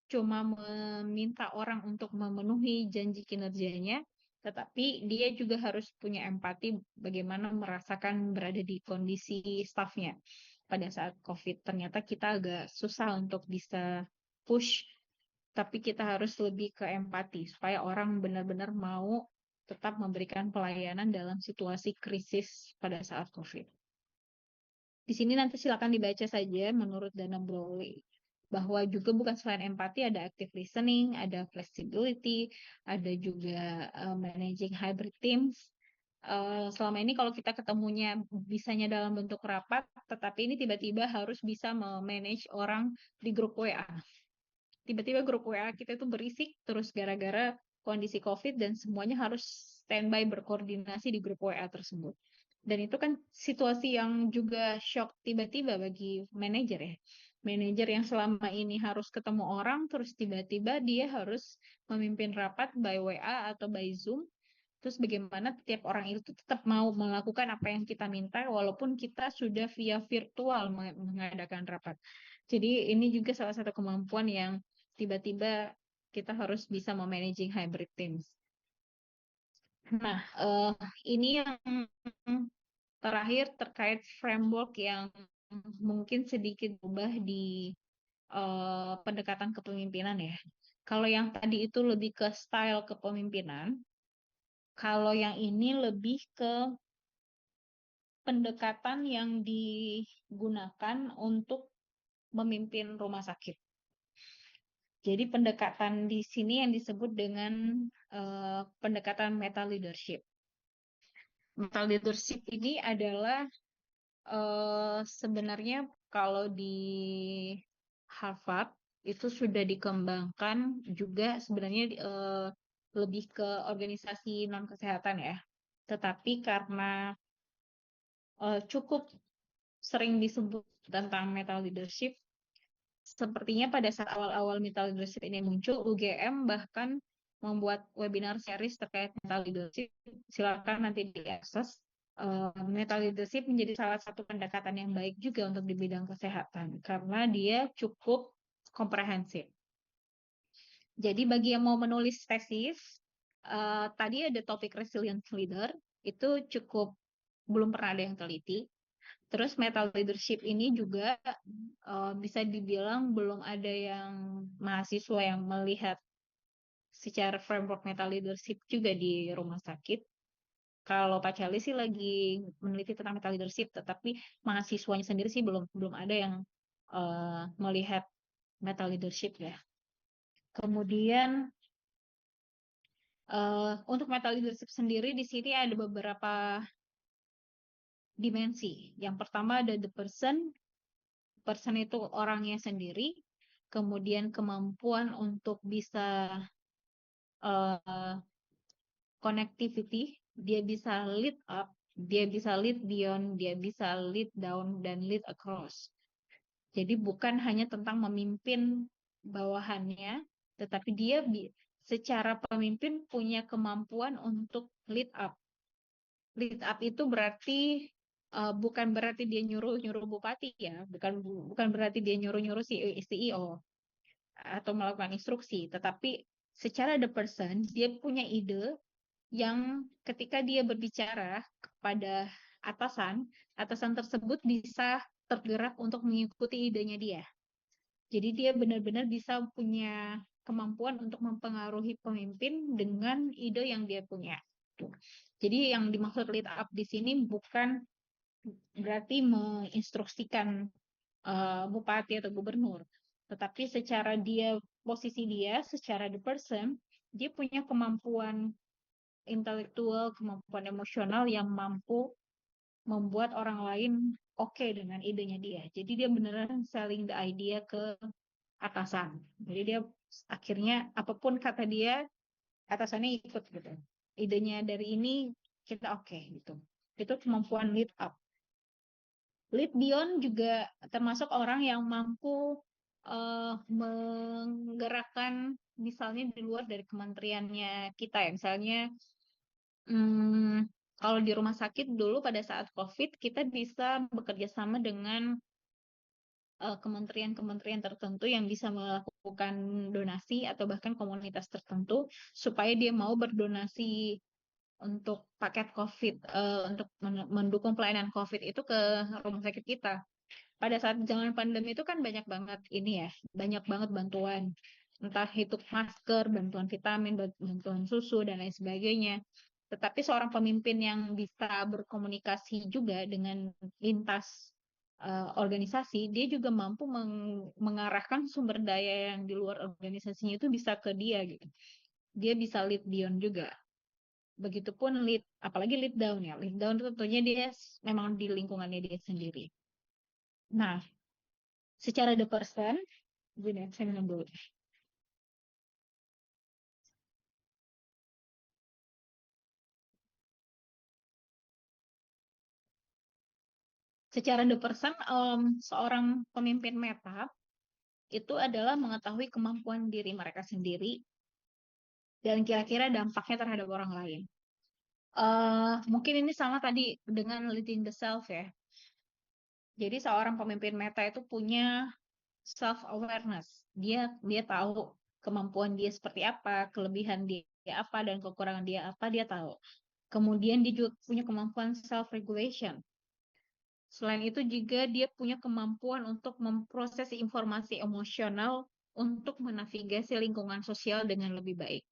Speaker 1: cuma meminta orang untuk memenuhi janji kinerjanya, tetapi dia juga harus punya empati bagaimana merasakan berada di kondisi staffnya. Pada saat COVID, ternyata kita agak susah untuk bisa push, tapi kita harus lebih ke empati supaya orang benar-benar mau tetap memberikan pelayanan dalam situasi krisis pada saat COVID. Di sini nanti silakan dibaca saja menurut Dana Browley bahwa juga bukan selain empati ada active listening, ada flexibility, ada juga managing hybrid teams. Selama ini kalau kita ketemunya bisanya dalam bentuk rapat, tetapi ini tiba-tiba harus bisa memanage orang di grup WA. Tiba-tiba grup WA kita itu berisik terus gara-gara kondisi COVID dan semuanya harus standby berkoordinasi di grup WA tersebut. Dan itu kan situasi yang juga shock tiba-tiba bagi manajer ya. Manajer yang selama ini harus ketemu orang, terus tiba-tiba dia harus memimpin rapat by WA atau by Zoom. Terus bagaimana tiap orang itu tetap mau melakukan apa yang kita minta, walaupun kita sudah via virtual mengadakan rapat. Jadi ini juga salah satu kemampuan yang tiba-tiba kita harus bisa memanaging hybrid teams. Nah, ini yang terakhir terkait framework yang mungkin sedikit berubah di pendekatan kepemimpinan ya. Kalau yang tadi itu lebih ke style kepemimpinan, kalau yang ini lebih ke pendekatan yang digunakan untuk memimpin rumah sakit. Jadi pendekatan di sini yang disebut dengan pendekatan meta leadership. Meta leadership ini adalah sebenarnya kalau di Harvard itu sudah dikembangkan juga sebenarnya lebih ke organisasi non kesehatan ya. Tetapi karena cukup sering disebut tentang meta leadership, sepertinya pada saat awal-awal meta leadership ini muncul, UGM bahkan membuat webinar series terkait meta leadership. Silakan nanti diakses. Meta leadership menjadi salah satu pendekatan yang baik juga untuk di bidang kesehatan karena dia cukup komprehensif. Jadi bagi yang mau menulis tesis, tadi ada topik resilient leader, itu cukup belum pernah ada yang teliti. Terus meta leadership ini juga bisa dibilang belum ada yang mahasiswa yang melihat secara framework meta leadership juga di rumah sakit. Kalau Pak Cali sih lagi meneliti tentang meta leadership, tetapi mahasiswanya sendiri sih belum ada yang melihat meta leadership ya. Kemudian untuk meta leadership sendiri di sini ada beberapa dimensi. Yang pertama ada the person. Person itu orangnya sendiri. Kemudian kemampuan untuk bisa connectivity, dia bisa lead up, dia bisa lead beyond, dia bisa lead down, dan lead across. Jadi bukan hanya tentang memimpin bawahannya, tetapi dia secara pemimpin punya kemampuan untuk lead up. Lead up itu berarti bukan berarti dia nyuruh bupati ya, bukan berarti dia nyuruh CEO atau melakukan instruksi, tetapi secara the person dia punya ide yang ketika dia berbicara kepada atasan tersebut bisa tergerak untuk mengikuti idenya dia. Jadi dia benar-benar bisa punya kemampuan untuk mempengaruhi pemimpin dengan ide yang dia punya. Jadi yang dimaksud lead up di sini bukan berarti menginstruksikan bupati atau gubernur, tetapi secara posisi dia, secara the person, dia punya kemampuan intelektual, kemampuan emosional yang mampu membuat orang lain oke dengan idenya dia. Jadi dia beneran selling the idea ke atasan. Jadi dia akhirnya apapun kata dia, atasannya ikut gitu. Idenya dari ini kita oke gitu. Itu kemampuan lead up. Lead beyond juga termasuk orang yang mampu menggerakkan misalnya di luar dari kementeriannya kita ya. Misalnya kalau di rumah sakit dulu pada saat COVID kita bisa bekerja sama dengan kementerian-kementerian tertentu yang bisa melakukan donasi atau bahkan komunitas tertentu supaya dia mau berdonasi untuk paket COVID, untuk mendukung pelayanan COVID itu ke rumah sakit kita. Pada saat zaman pandemi itu kan banyak banget ini ya, banyak banget bantuan. Entah itu masker, bantuan vitamin, bantuan susu, dan lain sebagainya. Tetapi seorang pemimpin yang bisa berkomunikasi juga dengan lintas organisasi, dia juga mampu mengarahkan sumber daya yang di luar organisasinya itu bisa ke dia gitu. Dia bisa lead beyond juga. Begitupun lead, apalagi lead down ya. Lead down tentunya dia memang di lingkungannya dia sendiri. Nah, secara the person, gini, saya minum dulu. Secara the person, seorang pemimpin meta itu adalah mengetahui kemampuan diri mereka sendiri dan kira-kira dampaknya terhadap orang lain. Mungkin ini sama tadi dengan leading the self ya. Jadi seorang pemimpin meta itu punya self-awareness. Dia tahu kemampuan dia seperti apa, kelebihan dia apa, dan kekurangan dia apa, dia tahu. Kemudian dia juga punya kemampuan self-regulation. Selain itu juga dia punya kemampuan untuk memproses informasi emosional untuk menavigasi lingkungan sosial dengan lebih baik.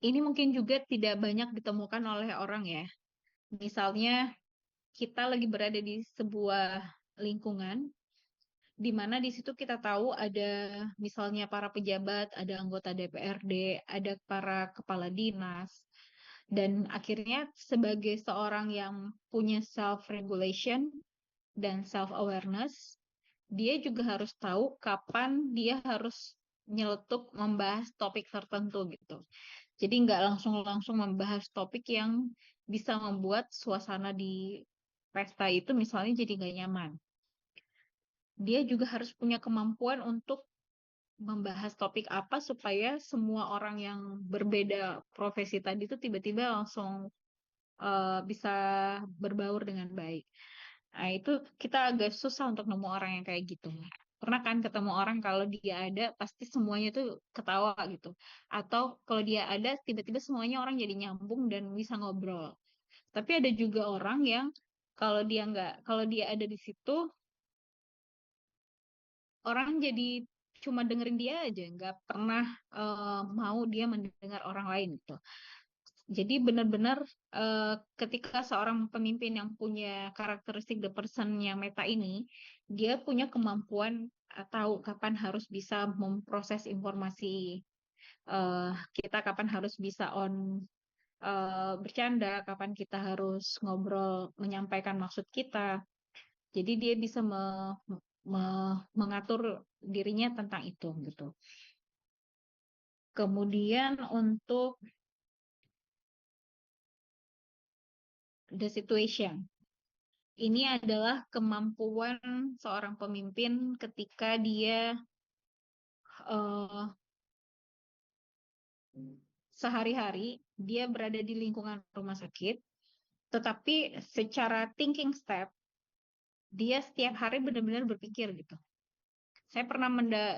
Speaker 1: Ini mungkin juga tidak banyak ditemukan oleh orang ya. Misalnya kita lagi berada di sebuah lingkungan di mana di situ kita tahu ada misalnya para pejabat, ada anggota DPRD, ada para kepala dinas, dan akhirnya sebagai seorang yang punya self-regulation dan self-awareness, dia juga harus tahu kapan dia harus nyeletuk membahas topik tertentu gitu. Jadi nggak langsung membahas topik yang bisa membuat suasana di pesta itu misalnya jadi nggak nyaman. Dia juga harus punya kemampuan untuk membahas topik apa supaya semua orang yang berbeda profesi tadi itu tiba-tiba langsung bisa berbaur dengan baik. Nah, itu kita agak susah untuk nemu orang yang kayak gitu. Pernah kan ketemu orang kalau dia ada pasti semuanya tuh ketawa gitu. Atau kalau dia ada tiba-tiba semuanya orang jadi nyambung dan bisa ngobrol. Tapi ada juga orang yang kalau dia ada di situ orang jadi cuma dengerin dia aja, nggak pernah mau dia mendengar orang lain gitu. Jadi benar-benar ketika seorang pemimpin yang punya karakteristik the person yang meta ini, dia punya kemampuan tahu kapan harus bisa memproses informasi kita, kapan harus bisa bercanda, kapan kita harus ngobrol menyampaikan maksud kita. Jadi dia bisa mengatur dirinya tentang itu gitu. Kemudian untuk the situation. Ini adalah kemampuan seorang pemimpin ketika dia sehari-hari dia berada di lingkungan rumah sakit, tetapi secara thinking step dia setiap hari benar-benar berpikir gitu. Saya pernah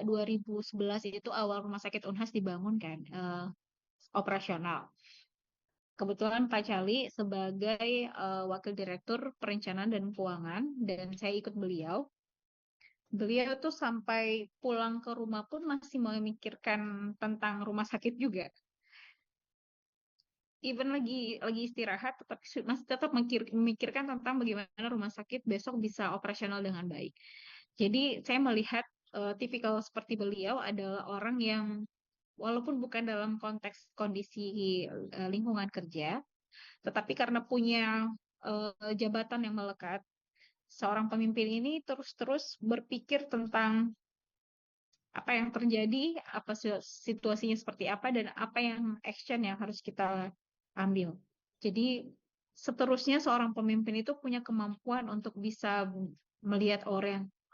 Speaker 1: 2011 itu awal rumah sakit Unhas dibangun kan, operasional. Kebetulan Pak Cali sebagai wakil direktur perencanaan dan keuangan dan saya ikut beliau. Beliau tuh sampai pulang ke rumah pun masih memikirkan tentang rumah sakit juga. Even lagi istirahat, masih tetap memikirkan tentang bagaimana rumah sakit besok bisa operasional dengan baik. Jadi saya melihat tipikal seperti beliau adalah orang yang walaupun bukan dalam konteks kondisi lingkungan kerja, tetapi karena punya jabatan yang melekat, seorang pemimpin ini terus-terus berpikir tentang apa yang terjadi, apa situasinya seperti apa, dan apa yang action yang harus kita ambil. Jadi seterusnya seorang pemimpin itu punya kemampuan untuk bisa melihat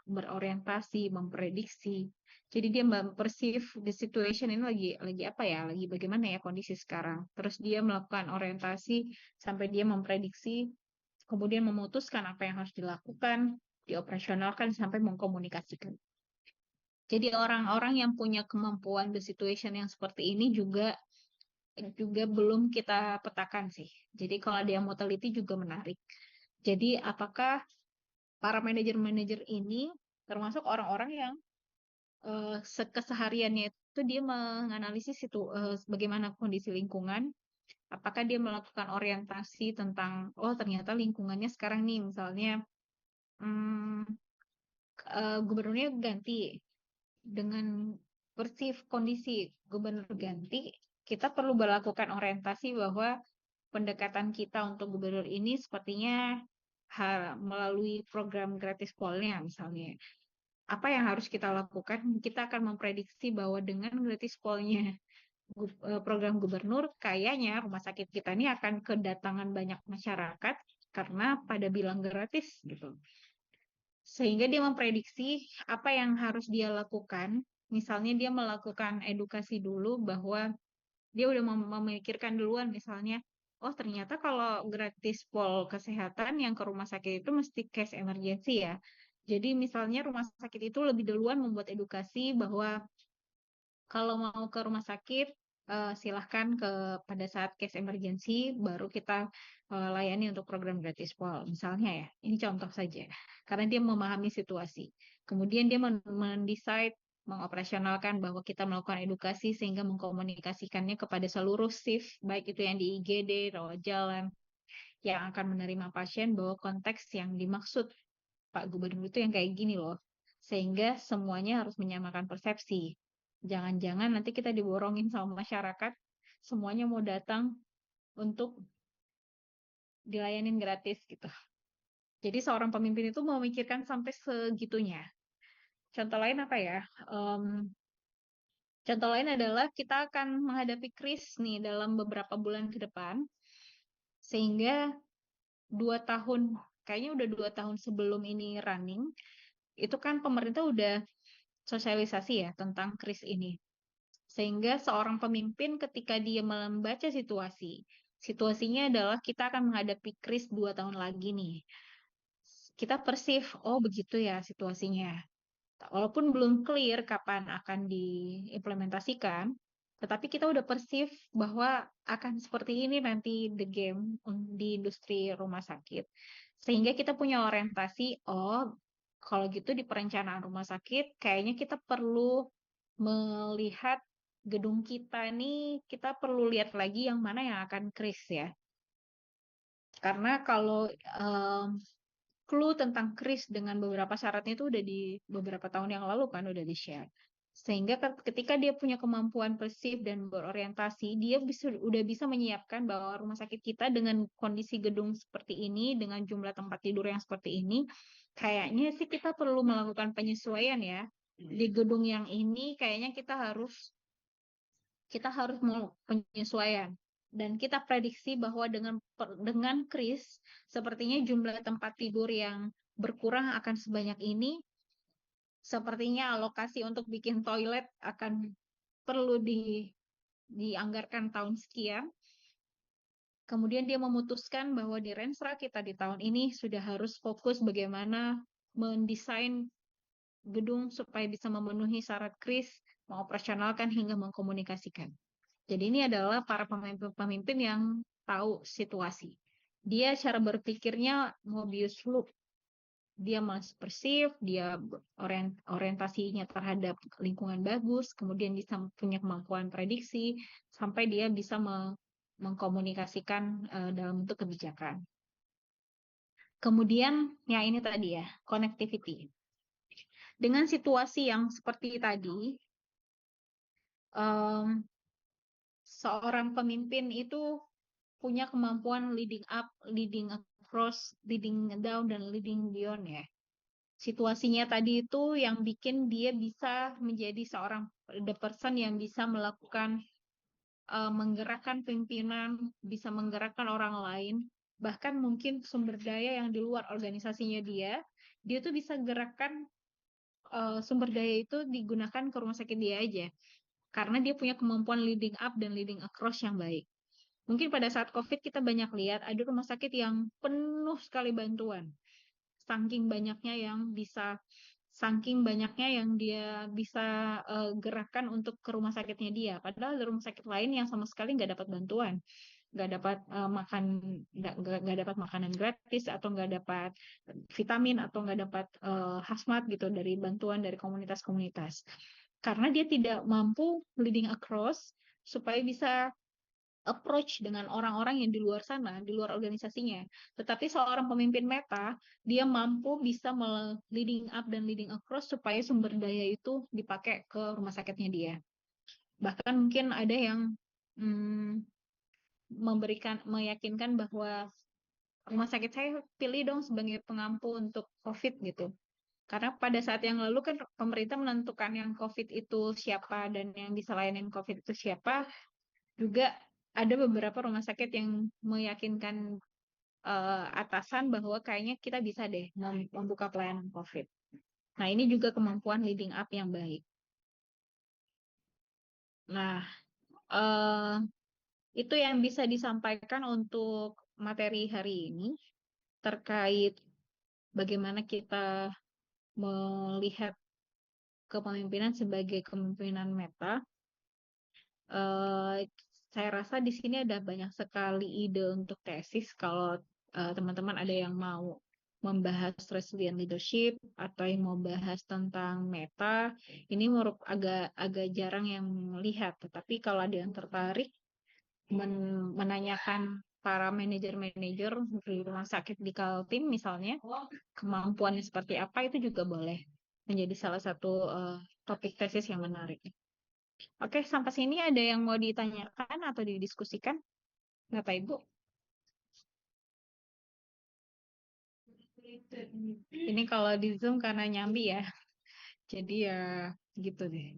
Speaker 1: berorientasi, memprediksi. Jadi dia memperceive the situation ini lagi apa ya, lagi bagaimana ya kondisi sekarang. Terus dia melakukan orientasi sampai dia memprediksi, kemudian memutuskan apa yang harus dilakukan, dioperasionalkan sampai mengkomunikasikan. Jadi orang-orang yang punya kemampuan the situation yang seperti ini juga belum kita petakan sih. Jadi kalau ada yang mau teliti juga menarik. Jadi apakah para manajer-manajer ini termasuk orang-orang yang kesehariannya itu dia menganalisis itu bagaimana kondisi lingkungan, apakah dia melakukan orientasi tentang ternyata lingkungannya sekarang nih misalnya gubernurnya ganti, dengan persif kondisi gubernur ganti, kita perlu melakukan orientasi bahwa pendekatan kita untuk gubernur ini sepertinya melalui program gratis polnya misalnya. Apa yang harus kita lakukan? Kita akan memprediksi bahwa dengan gratis polnya program gubernur, kayaknya rumah sakit kita ini akan kedatangan banyak masyarakat karena pada bilang gratis gitu. Sehingga dia memprediksi apa yang harus dia lakukan. Misalnya dia melakukan edukasi dulu bahwa dia udah memikirkan duluan misalnya, oh ternyata kalau gratis pol kesehatan yang ke rumah sakit itu mesti case emergency ya. Jadi misalnya rumah sakit itu lebih duluan membuat edukasi bahwa kalau mau ke rumah sakit, silahkan pada saat case emergency, baru kita layani untuk program gratis pol. Misalnya ya, ini contoh saja. Karena dia memahami situasi. Kemudian dia mendesain, mengoperasionalkan bahwa kita melakukan edukasi sehingga mengkomunikasikannya kepada seluruh shift, baik itu yang di IGD, rawat jalan, yang akan menerima pasien bahwa konteks yang dimaksud Pak Gubernur itu yang kayak gini loh. Sehingga semuanya harus menyamakan persepsi. Jangan-jangan nanti kita diborongin sama masyarakat, semuanya mau datang untuk dilayanin gratis gitu. Jadi seorang pemimpin itu memikirkan sampai segitunya. Contoh lain apa ya? Contoh lain adalah kita akan menghadapi krisis nih dalam beberapa bulan ke depan, sehingga 2 tahun, kayaknya udah 2 tahun sebelum ini running, itu kan pemerintah udah sosialisasi ya tentang kris ini. Sehingga seorang pemimpin ketika dia membaca situasinya adalah kita akan menghadapi kris 2 tahun lagi nih. Kita persif, oh begitu ya situasinya. Walaupun belum clear kapan akan diimplementasikan, tetapi kita udah perceive bahwa akan seperti ini nanti the game di industri rumah sakit. Sehingga kita punya orientasi, oh kalau gitu di perencanaan rumah sakit, kayaknya kita perlu melihat gedung kita nih, kita perlu lihat lagi yang mana yang akan kris ya. Karena kalau clue tentang kris dengan beberapa syaratnya itu udah di beberapa tahun yang lalu kan udah di-share. Sehingga ketika dia punya kemampuan persif dan berorientasi, dia udah bisa menyiapkan bahwa rumah sakit kita dengan kondisi gedung seperti ini, dengan jumlah tempat tidur yang seperti ini, kayaknya sih kita perlu melakukan penyesuaian ya. Di gedung yang ini kayaknya kita harus mau penyesuaian. Dan kita prediksi bahwa dengan kris, sepertinya jumlah tempat tidur yang berkurang akan sebanyak ini. Sepertinya alokasi untuk bikin toilet akan perlu dianggarkan tahun sekian. Kemudian dia memutuskan bahwa di Renstra kita di tahun ini sudah harus fokus bagaimana mendesain gedung supaya bisa memenuhi syarat kris, mengoperasionalkan hingga mengkomunikasikan. Jadi ini adalah para pemimpin yang tahu situasi. Dia cara berpikirnya Mobius loop. Dia masih persif, dia orientasinya terhadap lingkungan bagus, kemudian bisa punya kemampuan prediksi, sampai dia bisa mengkomunikasikan dalam bentuk kebijakan. Kemudian yang ini tadi ya, connectivity. Dengan situasi yang seperti tadi, seorang pemimpin itu punya kemampuan leading up, leading across, leading down, dan leading beyond ya. Situasinya tadi itu yang bikin dia bisa menjadi seorang the person yang bisa melakukan menggerakkan pimpinan, bisa menggerakkan orang lain, bahkan mungkin sumber daya yang di luar organisasinya dia tuh bisa gerakkan sumber daya itu digunakan ke rumah sakit dia aja. Karena dia punya kemampuan leading up dan leading across yang baik. Mungkin pada saat COVID kita banyak lihat ada rumah sakit yang penuh sekali bantuan. Saking banyaknya yang dia bisa gerakkan untuk ke rumah sakitnya dia. Padahal ada rumah sakit lain yang sama sekali nggak dapat bantuan, nggak dapat nggak dapat makanan gratis, atau nggak dapat vitamin, atau nggak dapat hazmat gitu dari bantuan dari komunitas-komunitas. Karena dia tidak mampu leading across supaya bisa approach dengan orang-orang yang di luar sana, di luar organisasinya. Tetapi seorang pemimpin meta, dia mampu bisa leading up dan leading across supaya sumber daya itu dipakai ke rumah sakitnya dia. Bahkan mungkin ada yang meyakinkan bahwa rumah sakit saya pilih dong sebagai pengampu untuk COVID gitu. Karena pada saat yang lalu kan pemerintah menentukan yang COVID itu siapa dan yang bisa layanin COVID itu siapa, juga ada beberapa rumah sakit yang meyakinkan atasan bahwa kayaknya kita bisa deh membuka pelayanan COVID. Nah, ini juga kemampuan leading up yang baik. Nah, itu yang bisa disampaikan untuk materi hari ini terkait bagaimana kita melihat kepemimpinan sebagai kepemimpinan meta. Saya rasa di sini ada banyak sekali ide untuk tesis. Kalau teman-teman ada yang mau membahas resilient leadership atau yang mau bahas tentang meta, ini agak jarang yang melihat. Tetapi kalau ada yang tertarik menanyakan para manajer-manajer di rumah sakit di Kaltim misalnya, kemampuannya seperti apa, itu juga boleh menjadi salah satu topik tesis yang menarik. Oke, sampai sini ada yang mau ditanyakan atau didiskusikan, Bapak Ibu? Ini kalau di Zoom karena nyambi ya, jadi ya gitu deh.